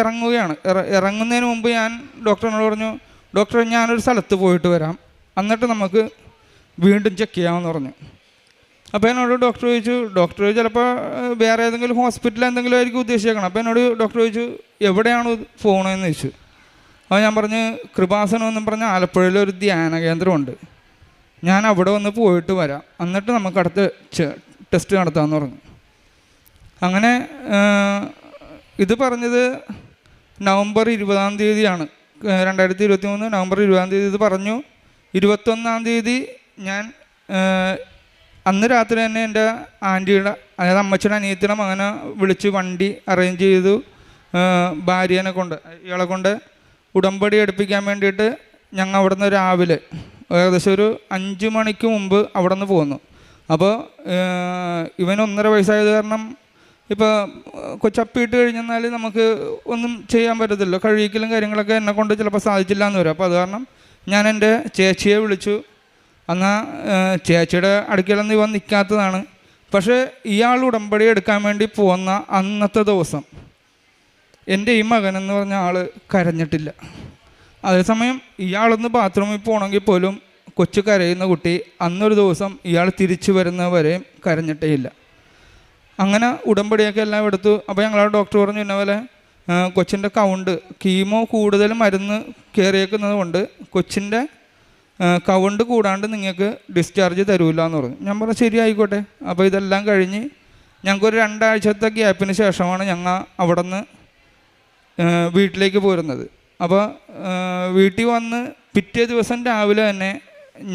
ഇറങ്ങുകയാണ്. ഇറങ്ങുന്നതിന് മുമ്പ് ഞാൻ ഡോക്ടറിനോട് പറഞ്ഞു, ഡോക്ടർ ഞാനൊരു സ്ഥലത്ത് പോയിട്ട് വരാം, എന്നിട്ട് നമുക്ക് വീണ്ടും ചെക്ക് ചെയ്യാമെന്ന് പറഞ്ഞു. അപ്പോൾ എന്നോട് ഡോക്ടർ ചോദിച്ചു ചിലപ്പോൾ വേറെ ഏതെങ്കിലും ഹോസ്പിറ്റലിൽ എന്തെങ്കിലും ആയിരിക്കും ഉദ്ദേശിച്ചേക്കണം. അപ്പോൾ എന്നോട് ഡോക്ടർ ചോദിച്ചു എവിടെയാണ് പോകണമെന്ന് ചോദിച്ചു. അപ്പോൾ ഞാൻ പറഞ്ഞ് കൃപാസനം എന്നും പറഞ്ഞ ആലപ്പുഴയിലൊരു ധ്യാന കേന്ദ്രമുണ്ട്, ഞാൻ അവിടെ വന്ന് പോയിട്ട് വരാം, എന്നിട്ട് നമുക്ക് അടുത്ത ടെസ്റ്റ് നടത്താമെന്ന് പറഞ്ഞു. അങ്ങനെ ഇത് പറഞ്ഞത് നവംബർ 20-ാം തീയതിയാണ്, 2023 നവംബർ 20-ാം തീയതി ഇത് പറഞ്ഞു. 21-ാം തീയതി ഞാൻ അന്ന് രാത്രി തന്നെ എൻ്റെ ആൻറ്റിയുടെ, അതായത് അമ്മച്ചിയുടെ അനിയത്തിയുടെ മകനെ വിളിച്ച് വണ്ടി അറേഞ്ച് ചെയ്തു. ഇയാളെ കൊണ്ട് ഉടമ്പടി എടുപ്പിക്കാൻ വേണ്ടിയിട്ട് ഞങ്ങൾ അവിടെ നിന്ന് രാവിലെ ഏകദേശം ഒരു 5 മണിക്ക് മുമ്പ് അവിടെ നിന്ന് പോന്നു. അപ്പോൾ ഇവൻ 1.5 വയസ്സായത് കാരണം ഇപ്പോൾ കൊച്ചപ്പിയിട്ട് കഴിഞ്ഞെന്നാൽ നമുക്ക് ഒന്നും ചെയ്യാൻ പറ്റത്തില്ല, കഴിയിക്കലും കാര്യങ്ങളൊക്കെ എന്നെ കൊണ്ട് ചിലപ്പോൾ സാധിച്ചില്ല എന്ന് വരും. അപ്പോൾ അത് കാരണം ഞാൻ എൻ്റെ ചേച്ചിയെ വിളിച്ചു. എന്നാൽ ചേച്ചിയുടെ അടുക്കലൊന്നും ഇവൻ നിൽക്കാത്തതാണ്. പക്ഷേ ഇയാൾ ഉടമ്പടി എടുക്കാൻ വേണ്ടി പോകുന്ന അന്നത്തെ ദിവസം എൻ്റെ ഈ മകനെന്ന് പറഞ്ഞ ആൾ കരഞ്ഞിട്ടില്ല. അതേസമയം ഇയാളൊന്ന് ബാത്റൂമിൽ പോകണമെങ്കിൽ പോലും കൊച്ചു കരയുന്ന കുട്ടി അന്നൊരു ദിവസം ഇയാൾ തിരിച്ചു വരുന്നവരെയും കരഞ്ഞിട്ടേ ഇല്ല. അങ്ങനെ ഉടമ്പടിയൊക്കെ എല്ലാം എടുത്തു. അപ്പോൾ ഞങ്ങളോട് ഡോക്ടർ പറഞ്ഞു ഇന്ന പോലെ കൊച്ചിൻ്റെ കൗണ്ട് കീമോ കൂടുതൽ മരുന്ന് കയറിയേക്കുന്നത് കൊണ്ട് കൊച്ചിൻ്റെ കൗണ്ട് കൂടാണ്ട് നിങ്ങൾക്ക് ഡിസ്ചാർജ് തരൂല്ല എന്ന് പറഞ്ഞു. ഞാൻ പറഞ്ഞു ശരി ആയിക്കോട്ടെ. അപ്പോൾ ഇതെല്ലാം കഴിഞ്ഞ് ഞങ്ങൾക്കൊരു 2 ആഴ്ചത്തെ ഗ്യാപ്പിന് ശേഷമാണ് ഞങ്ങൾ അവിടെ നിന്ന് വീട്ടിലേക്ക് പോരുന്നത്. അപ്പോൾ വീട്ടിൽ വന്ന് പിറ്റേ ദിവസം രാവിലെ തന്നെ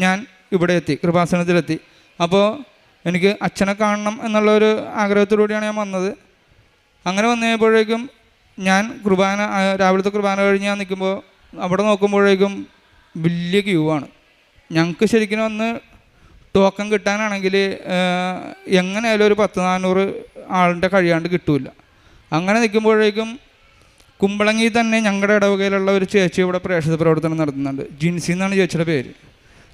ഞാൻ ഇവിടെ എത്തി, കൃപാസനത്തിലെത്തി. അപ്പോൾ എനിക്ക് അച്ഛനെ കാണണം എന്നുള്ളൊരു ആഗ്രഹത്തോടുകൂടിയാണ് ഞാൻ വന്നത്. അങ്ങനെ വന്നു കഴിയുമ്പോഴേക്കും ഞാൻ രാവിലത്തെ കുർബാന കഴിഞ്ഞ് ഞാൻ നിൽക്കുമ്പോൾ അവിടെ നോക്കുമ്പോഴേക്കും വലിയ ക്യൂ ആണ്. ഞങ്ങൾക്ക് ശരിക്കും ഒന്ന് ടോക്കൺ കിട്ടാനാണെങ്കിൽ എങ്ങനെയായാലും ഒരു 100-400 ആളിൻ്റെ കഴിയാണ്ട് കിട്ടില്ല. അങ്ങനെ നിൽക്കുമ്പോഴേക്കും കുമ്പളങ്ങി തന്നെ ഞങ്ങളുടെ ഇടവകയിലുള്ള ഒരു ചേച്ചി ഇവിടെ പ്രേക്ഷിത പ്രവർത്തനം നടത്തുന്നുണ്ട്. ജിൻസി എന്നാണ് ചേച്ചിയുടെ പേര്.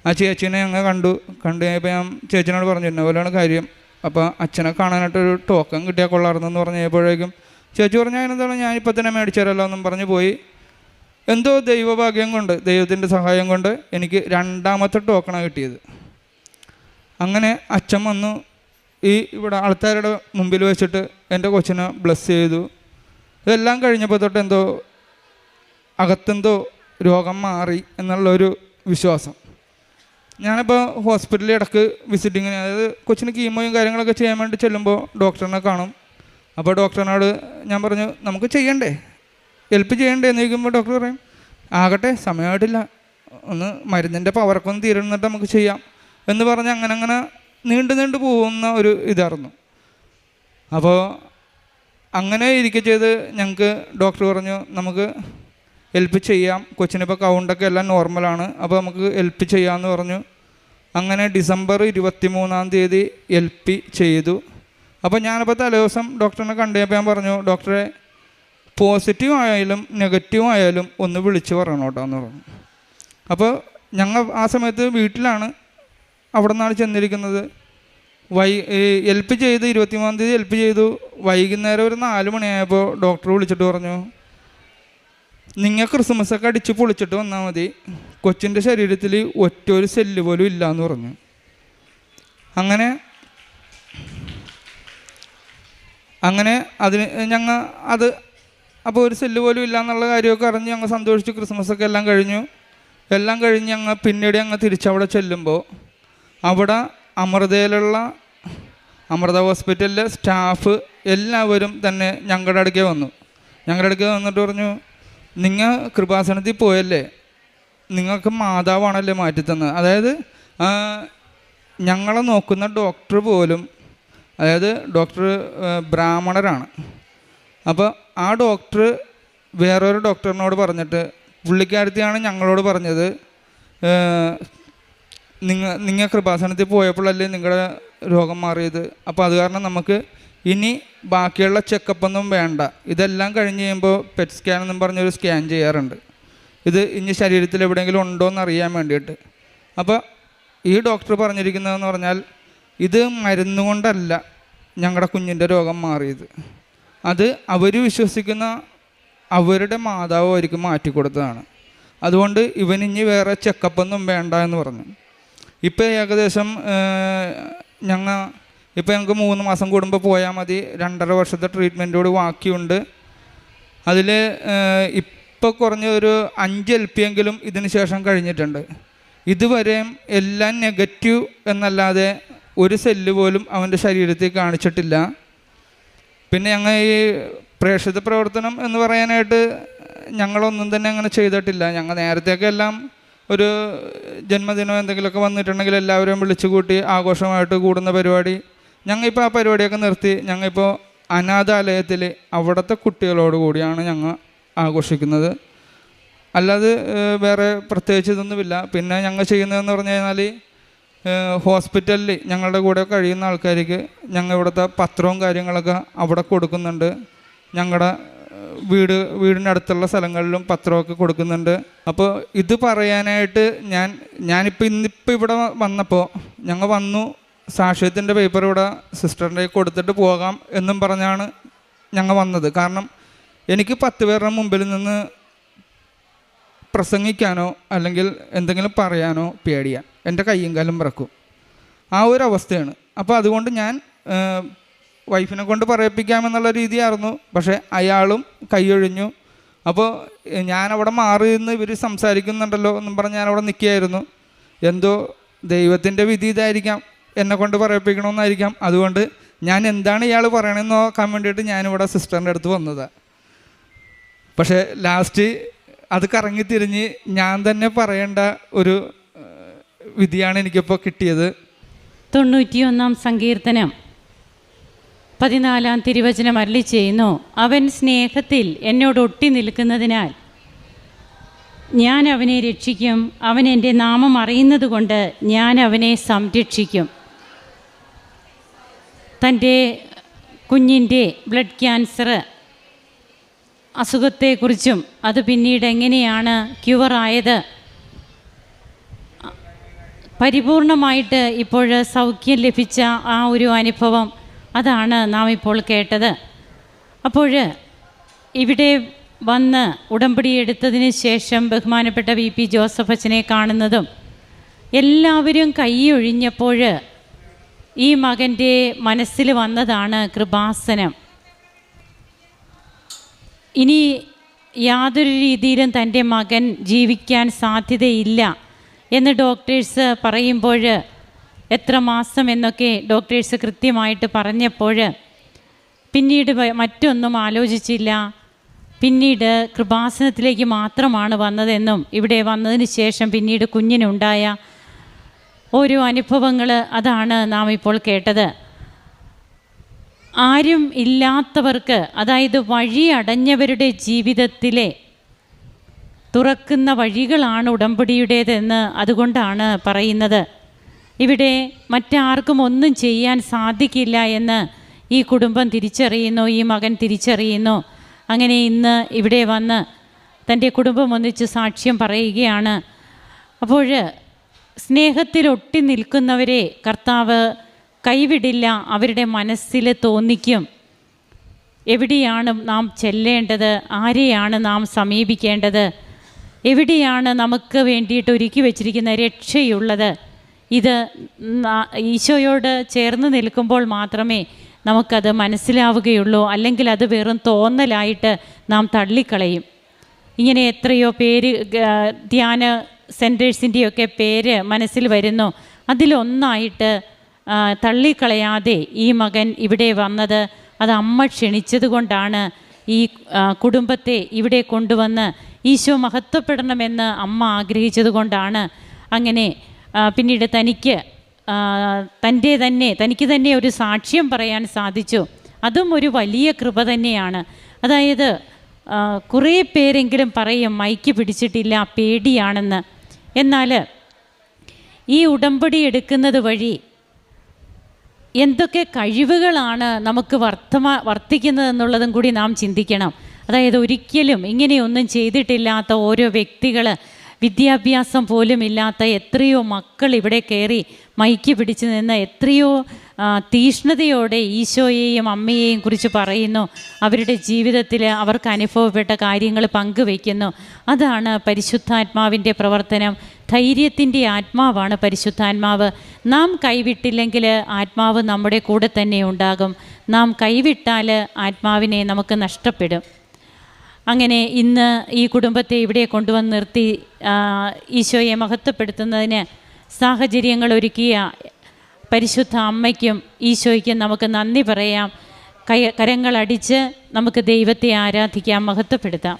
ആ ചേച്ചീനെ ഞങ്ങൾ കണ്ടു കഴിഞ്ഞപ്പോൾ ഞാൻ ചേച്ചിനോട് പറഞ്ഞു ഇന്ന പോലെയാണ് കാര്യം, അപ്പോൾ അച്ഛനെ കാണാനായിട്ടൊരു ടോക്കൺ കിട്ടിയാൽ കൊള്ളാറുണ്ടെന്ന് പറഞ്ഞു കഴിഞ്ഞപ്പോഴേക്കും ചേച്ചി പറഞ്ഞു അതിനെന്താണ് ഞാനിപ്പോൾ തന്നെ മേടിച്ചു തരാമല്ലോ എന്നും പറഞ്ഞു പോയി. എന്തോ ദൈവഭാഗ്യം കൊണ്ട്, ദൈവത്തിൻ്റെ സഹായം കൊണ്ട് എനിക്ക് 2ാമത്തെ ടോക്കണാണ് കിട്ടിയത്. അങ്ങനെ അച്ഛൻ വന്നു ഇവിടെ ആൾക്കാരുടെ മുമ്പിൽ വെച്ചിട്ട് എൻ്റെ കൊച്ചിനെ ബ്ലെസ് ചെയ്തു. ഇതെല്ലാം കഴിഞ്ഞപ്പോൾ തൊട്ട് എന്തോ അകത്തെന്തോ രോഗം മാറി എന്നുള്ളൊരു വിശ്വാസം. ഞാനിപ്പോൾ ഹോസ്പിറ്റലിൽ ഇടയ്ക്ക് വിസിറ്റിങ്ങിന്, അതായത് കൊച്ചിന് കീമോയും കാര്യങ്ങളൊക്കെ ചെയ്യാൻ വേണ്ടി ചെല്ലുമ്പോൾ ഡോക്ടറിനെ കാണും. അപ്പോൾ ഡോക്ടറിനോട് ഞാൻ പറഞ്ഞു, നമുക്ക് ചെയ്യണ്ടേ, ഹെൽപ്പ് ചെയ്യണ്ടേ എന്ന് ചോദിക്കുമ്പോൾ ഡോക്ടർ പറയും, ആകട്ടെ സമയമായിട്ടില്ല, ഒന്ന് മരുന്നിൻ്റെ പവറൊക്കെ ഒന്ന് തീരുന്നിട്ട് നമുക്ക് ചെയ്യാം എന്ന് പറഞ്ഞ് അങ്ങനെ നീണ്ടു പോകുന്ന ഒരു ഇതായിരുന്നു. അപ്പോൾ അങ്ങനെ ഇരിക്കെ ചെയ്ത് ഞങ്ങൾക്ക് ഡോക്ടർ പറഞ്ഞു, നമുക്ക് ഹെൽപ്പ് ചെയ്യാം, കൊച്ചിനിപ്പോൾ കൗണ്ടൊക്കെ എല്ലാം നോർമലാണ്, അപ്പോൾ നമുക്ക് ഹെൽപ്പ് ചെയ്യാമെന്ന് പറഞ്ഞു. അങ്ങനെ ഡിസംബർ 23 ഹെൽപ്പ് ചെയ്തു. അപ്പോൾ ഞാനിപ്പോൾ തലേദിവസം ഡോക്ടറിനെ കണ്ടപ്പോൾ ഞാൻ പറഞ്ഞു, ഡോക്ടറെ പോസിറ്റീവ് ആയാലും നെഗറ്റീവ് ആയാലും ഒന്ന് വിളിച്ച് പറയണം കേട്ടോ എന്ന് പറഞ്ഞു. അപ്പോൾ ഞങ്ങൾ ആ സമയത്ത് വീട്ടിലാണ്, അവിടെ നിന്നാണ് ചെന്നിരിക്കുന്നത്. ഹെൽപ്പ് ചെയ്ത് 23 ഹെൽപ്പ് ചെയ്തു. വൈകുന്നേരം ഒരു 4 മണിയായപ്പോൾ ഡോക്ടർ വിളിച്ചിട്ട് പറഞ്ഞു, നിങ്ങൾ ക്രിസ്മസൊക്കെ അടിച്ച് പൊളിച്ചിട്ട് വന്നാൽ മതി, കൊച്ചിൻ്റെ ശരീരത്തിൽ ഒറ്റൊരു സെല്ല് പോലും ഇല്ല എന്ന് പറഞ്ഞു. അങ്ങനെ അതിന് ഞങ്ങൾ അപ്പോൾ ഒരു സെല്ല് പോലും ഇല്ല എന്നുള്ള കാര്യമൊക്കെ അറിഞ്ഞ് ഞങ്ങൾ സന്തോഷിച്ചു. ക്രിസ്മസൊക്കെ എല്ലാം കഴിഞ്ഞ് ഞങ്ങൾ പിന്നീട് തിരിച്ചവിടെ ചെല്ലുമ്പോൾ അവിടെ അമൃത ഹോസ്പിറ്റലിലെ സ്റ്റാഫ് എല്ലാവരും തന്നെ ഞങ്ങളുടെ അടുക്കേ വന്നിട്ട് പറഞ്ഞു, നിങ്ങൾ കൃപാസനത്തിൽ പോയല്ലേ, നിങ്ങൾക്ക് മാതാവാണല്ലേ മാറ്റിത്തന്നത്. അതായത് ഞങ്ങളെ നോക്കുന്ന ഡോക്ടർ പോലും, അതായത് ഡോക്ടർ ബ്രാഹ്മണരാണ്. അപ്പോൾ ആ ഡോക്ടർ വേറൊരു ഡോക്ടറിനോട് പറഞ്ഞിട്ട്, പുള്ളിക്കാരത്തിയാണ് ഞങ്ങളോട് പറഞ്ഞത്, നിങ്ങൾ കൃപാസനത്തിൽ പോയപ്പോഴല്ലേ നിങ്ങളുടെ രോഗം മാറിയത്, അപ്പോൾ അത് കാരണം നമുക്ക് ഇനി ബാക്കിയുള്ള ചെക്കപ്പൊന്നും വേണ്ട, ഇതെല്ലാം കഴിഞ്ഞ് കഴിയുമ്പോൾ പെറ്റ് സ്കാൻ എന്നും പറഞ്ഞൊരു സ്കാൻ ചെയ്യാറുണ്ട്, ഇത് ഇനി ശരീരത്തിൽ എവിടെയെങ്കിലും ഉണ്ടോ എന്ന് അറിയാൻ വേണ്ടിയിട്ട്. അപ്പോൾ ഈ ഡോക്ടർ പറഞ്ഞിരിക്കുന്നതെന്ന് പറഞ്ഞാൽ, ഇത് മരുന്നുകൊണ്ടല്ല ഞങ്ങളുടെ കുഞ്ഞിൻ്റെ രോഗം മാറിയത്, അത് അവർ വിശ്വസിക്കുന്ന അവരുടെ മാതാവ് അവർക്ക് മാറ്റിക്കൊടുത്തതാണ്, അതുകൊണ്ട് ഇവനിഞ്ഞ് വേറെ ചെക്കപ്പൊന്നും വേണ്ട എന്ന് പറഞ്ഞു. ഇപ്പോൾ ഏകദേശം ഞങ്ങൾക്ക് 3 മാസം കൂടുമ്പോൾ പോയാൽ മതി, 2.5 വർഷത്തെ ട്രീറ്റ്മെൻറ്റോട് ബാക്കിയുണ്ട്. അതിൽ ഇപ്പോൾ കുറഞ്ഞ ഒരു 5 LP എങ്കിലും ഇതിന് ശേഷം കഴിഞ്ഞിട്ടുണ്ട്. ഇതുവരെയും എല്ലാം നെഗറ്റീവ് എന്നല്ലാതെ ഒരു സെല്ല് പോലും അവൻ്റെ ശരീരത്തിൽ കാണിച്ചിട്ടില്ല. പിന്നെ ഞങ്ങൾ ഈ പ്രേക്ഷിത പ്രവർത്തനം എന്ന് പറയാനായിട്ട് ഞങ്ങളൊന്നും തന്നെ അങ്ങനെ ചെയ്തിട്ടില്ല. ഞങ്ങൾ നേരത്തെയൊക്കെ എല്ലാം ഒരു ജന്മദിനം എന്തെങ്കിലുമൊക്കെ വന്നിട്ടുണ്ടെങ്കിൽ എല്ലാവരെയും വിളിച്ചു കൂട്ടി ആഘോഷമായിട്ട് കൂടുന്ന പരിപാടി, ഞങ്ങളിപ്പോൾ ആ പരിപാടിയൊക്കെ നിർത്തി. ഞങ്ങളിപ്പോൾ അനാഥാലയത്തിൽ അവിടുത്തെ കുട്ടികളോട് കൂടിയാണ് ഞങ്ങൾ ആഘോഷിക്കുന്നത്, അല്ലാതെ വേറെ പ്രത്യേകിച്ച് ഇതൊന്നുമില്ല. പിന്നെ ഞങ്ങൾ ചെയ്യുന്നതെന്ന് പറഞ്ഞു കഴിഞ്ഞാൽ, ഹോസ്പിറ്റലിൽ ഞങ്ങളുടെ കൂടെ കഴിയുന്ന ആൾക്കാർക്ക് ഞങ്ങൾ ഇവിടുത്തെ പത്രവും കാര്യങ്ങളൊക്കെ അവിടെ കൊടുക്കുന്നുണ്ട്. ഞങ്ങളുടെ വീടിൻ്റെ അടുത്തുള്ള സ്ഥലങ്ങളിലും പത്രമൊക്കെ കൊടുക്കുന്നുണ്ട്. അപ്പോൾ ഇത് പറയാനായിട്ട് ഇന്നിപ്പോൾ ഇവിടെ വന്നപ്പോൾ ഞങ്ങൾ വന്നു, സാക്ഷ്യത്തിൻ്റെ പേപ്പർ ഇവിടെ സിസ്റ്ററിൻ്റെ കൊടുത്തിട്ട് പോകാം എന്നും പറഞ്ഞാണ് ഞങ്ങൾ വന്നത്. കാരണം എനിക്ക് 10 പേരുടെ മുമ്പിൽ നിന്ന് പ്രസംഗിക്കാനോ അല്ലെങ്കിൽ എന്തെങ്കിലും പറയാനോ പേടിയാണ്, എൻ്റെ കയ്യും കാലും വിറക്കും, ആ ഒരു അവസ്ഥയാണ്. അപ്പോൾ അതുകൊണ്ട് ഞാൻ വൈഫിനെ കൊണ്ട് പറയിപ്പിക്കാമെന്നുള്ള രീതിയായിരുന്നു. പക്ഷേ അയാളും കൈയൊഴിഞ്ഞു. അപ്പോൾ ഞാനവിടെ മാറി നിന്ന് ഇവർ സംസാരിക്കുന്നുണ്ടല്ലോ എന്നും പറഞ്ഞ് ഞാനവിടെ നിൽക്കുകയായിരുന്നു. എന്തോ ദൈവത്തിൻ്റെ വിധി ഇതായിരിക്കാം, എന്നെ കൊണ്ട് പറയിപ്പിക്കണമെന്നായിരിക്കാം. അതുകൊണ്ട് ഞാൻ എന്താണ് ഇയാൾ പറയണമെന്ന് നോക്കാൻ വേണ്ടിയിട്ട് ഞാനിവിടെ സിസ്റ്ററിൻ്റെ അടുത്ത് വന്നതാണ്. പക്ഷേ ലാസ്റ്റ് അത് കറങ്ങിത്തിരിഞ്ഞ് ഞാൻ തന്നെ പറയേണ്ട ഒരു വിധിയാണ് എനിക്കിപ്പോൾ കിട്ടിയത്. 91 സങ്കീർത്തനം 14 തിരുവചനം അരുളി ചെയ്യുന്നു, അവൻ സ്നേഹത്തിൽ എന്നോട് ഒട്ടി നിൽക്കുന്നതിനാൽ ഞാൻ അവനെ രക്ഷിക്കും, അവൻ എൻ്റെ നാമം അറിയുന്നത് കൊണ്ട് ഞാൻ അവനെ സംരക്ഷിക്കും. തൻ്റെ കുഞ്ഞിൻ്റെ ബ്ലഡ് ക്യാൻസർ അസുഖത്തെക്കുറിച്ചും അത് പിന്നീട് എങ്ങനെയാണ് ക്യൂറായത്, പരിപൂർണമായിട്ട് ഇപ്പോൾ സൗഖ്യം ലഭിച്ച ആ ഒരു അനുഭവം, അതാണ് നാം ഇപ്പോൾ കേട്ടത്. അപ്പോൾ ഇവിടെ വന്ന് ഉടമ്പടി എടുത്തതിന് ശേഷം ബഹുമാനപ്പെട്ട VP ജോസഫ് അച്ഛനെ കാണുന്നതും എല്ലാവരും കൈയൊഴിഞ്ഞപ്പോൾ ഈ മകൻ്റെ മനസ്സിൽ വന്നതാണ് കൃപാസനം. ഇനി യാതൊരു രീതിയിലും തൻ്റെ മകൻ ജീവിക്കാൻ സാധ്യതയില്ല എന്ന് ഡോക്ടേഴ്സ് പറയുമ്പോൾ, എത്ര മാസം എന്നൊക്കെ ഡോക്ടേഴ്സ് കൃത്യമായിട്ട് പറഞ്ഞപ്പോൾ പിന്നീട് മറ്റൊന്നും ആലോചിച്ചില്ല. പിന്നീട് കൃപാസനത്തിലേക്ക് മാത്രമാണ് വന്നതെന്നും ഇവിടെ വന്നതിന് ശേഷം പിന്നീട് കുഞ്ഞിനുണ്ടായ ഓരോ അനുഭവങ്ങൾ അതാണ് നാം ഇപ്പോൾ കേട്ടത്. ആരും ഇല്ലാത്തവർക്ക്, അതായത് വഴി അടഞ്ഞവരുടെ ജീവിതത്തിലെ തുറക്കുന്ന വഴികളാണ് ഉടമ്പടിയുടേതെന്ന് അതുകൊണ്ടാണ് പറയുന്നത്. ഇവിടെ മറ്റാർക്കും ഒന്നും ചെയ്യാൻ സാധിക്കില്ല എന്ന് ഈ കുടുംബം തിരിച്ചറിയുന്നു, ഈ മകൻ തിരിച്ചറിയുന്നു. അങ്ങനെ ഇന്ന് ഇവിടെ വന്ന് തൻ്റെ കുടുംബം ഒന്നിച്ച് സാക്ഷ്യം പറയുകയാണ്. അപ്പോൾ സ്നേഹത്തിൽ ഒട്ടി നിൽക്കുന്നവരെ കർത്താവ് കൈവിടില്ല, അവരുടെ മനസ്സിൽ തോന്നിക്കും എവിടെയാണ് നാം ചെല്ലേണ്ടത്, ആരെയാണ് നാം സമീപിക്കേണ്ടത്, എവിടെയാണ് നമുക്ക് വേണ്ടിയിട്ട് ഒരുക്കി വച്ചിരിക്കുന്ന രക്ഷയുള്ളത്. ഇത് ഈശോയോട് ചേർന്ന് നിൽക്കുമ്പോൾ മാത്രമേ നമുക്കത് മനസ്സിലാവുകയുള്ളൂ. അല്ലെങ്കിൽ അത് വെറും തോന്നലായിട്ട് നാം തള്ളിക്കളയും. ഇങ്ങനെ എത്രയോ പേര് ധ്യാന സെൻറ്റേഴ്സിൻ്റെയൊക്കെ പേര് മനസ്സിൽ വരുന്നു. അതിലൊന്നായിട്ട് തള്ളിക്കളയാതെ ഈ മകൻ ഇവിടെ വന്നത് അത് അമ്മ ക്ഷണിച്ചത് കൊണ്ടാണ്. ഈ കുടുംബത്തെ ഇവിടെ കൊണ്ടുവന്ന് ഈശോ മഹത്വപ്പെടണമെന്ന് അമ്മ ആഗ്രഹിച്ചത് കൊണ്ടാണ്. അങ്ങനെ പിന്നീട് തനിക്ക് തന്നെ ഒരു സാക്ഷ്യം പറയാൻ സാധിച്ചു. അതും ഒരു വലിയ കൃപ തന്നെയാണ്. അതായത് കുറേ പേരെങ്കിലും പറയും മൈക്ക് പിടിച്ചിട്ടില്ല, പേടിയാണെന്ന്. എന്നാൽ ഈ ഉടമ്പടി എടുക്കുന്നത് വഴി എന്തൊക്കെ കഴിവുകളാണ് നമുക്ക് വർത്തിക്കുന്നതെന്നുള്ളതും കൂടി നാം ചിന്തിക്കണം. അതായത് ഒരിക്കലും ഇങ്ങനെയൊന്നും ചെയ്തിട്ടില്ലാത്ത ഓരോ വ്യക്തികൾ, വിദ്യാഭ്യാസം പോലും ഇല്ലാത്ത എത്രയോ മക്കൾ ഇവിടെ കയറി മൈക്ക് പിടിച്ച് നിന്ന് എത്രയോ തീഷ്ണതയോടെ ഈശോയെയും അമ്മയെയും കുറിച്ച് പറയുന്നു. അവരുടെ ജീവിതത്തിൽ അവർക്ക് അനുഭവപ്പെട്ട കാര്യങ്ങൾ പങ്കുവയ്ക്കുന്നു. അതാണ് പരിശുദ്ധാത്മാവിൻ്റെ പ്രവർത്തനം. ധൈര്യത്തിൻ്റെ ആത്മാവാണ് പരിശുദ്ധാത്മാവ്. നാം കൈവിട്ടില്ലെങ്കിൽ ആത്മാവ് നമ്മുടെ കൂടെ തന്നെ ഉണ്ടാകും. നാം കൈവിട്ടാൽ ആത്മാവിനെ നമുക്ക് നഷ്ടപ്പെടും. അങ്ങനെ ഇന്ന് ഈ കുടുംബത്തെ ഇവിടെ കൊണ്ടുവന്ന് നിർത്തി ഈശോയെ മഹത്വപ്പെടുത്തുന്നതിന് സാഹചര്യങ്ങൾ ഒരുക്കിയ പരിശുദ്ധ അമ്മയ്ക്കും ഈശോയ്ക്കും നമുക്ക് നന്ദി പറയാം. കരങ്ങളടിച്ച് നമുക്ക് ദൈവത്തെ ആരാധിക്കാം, മഹത്വപ്പെടുത്താം.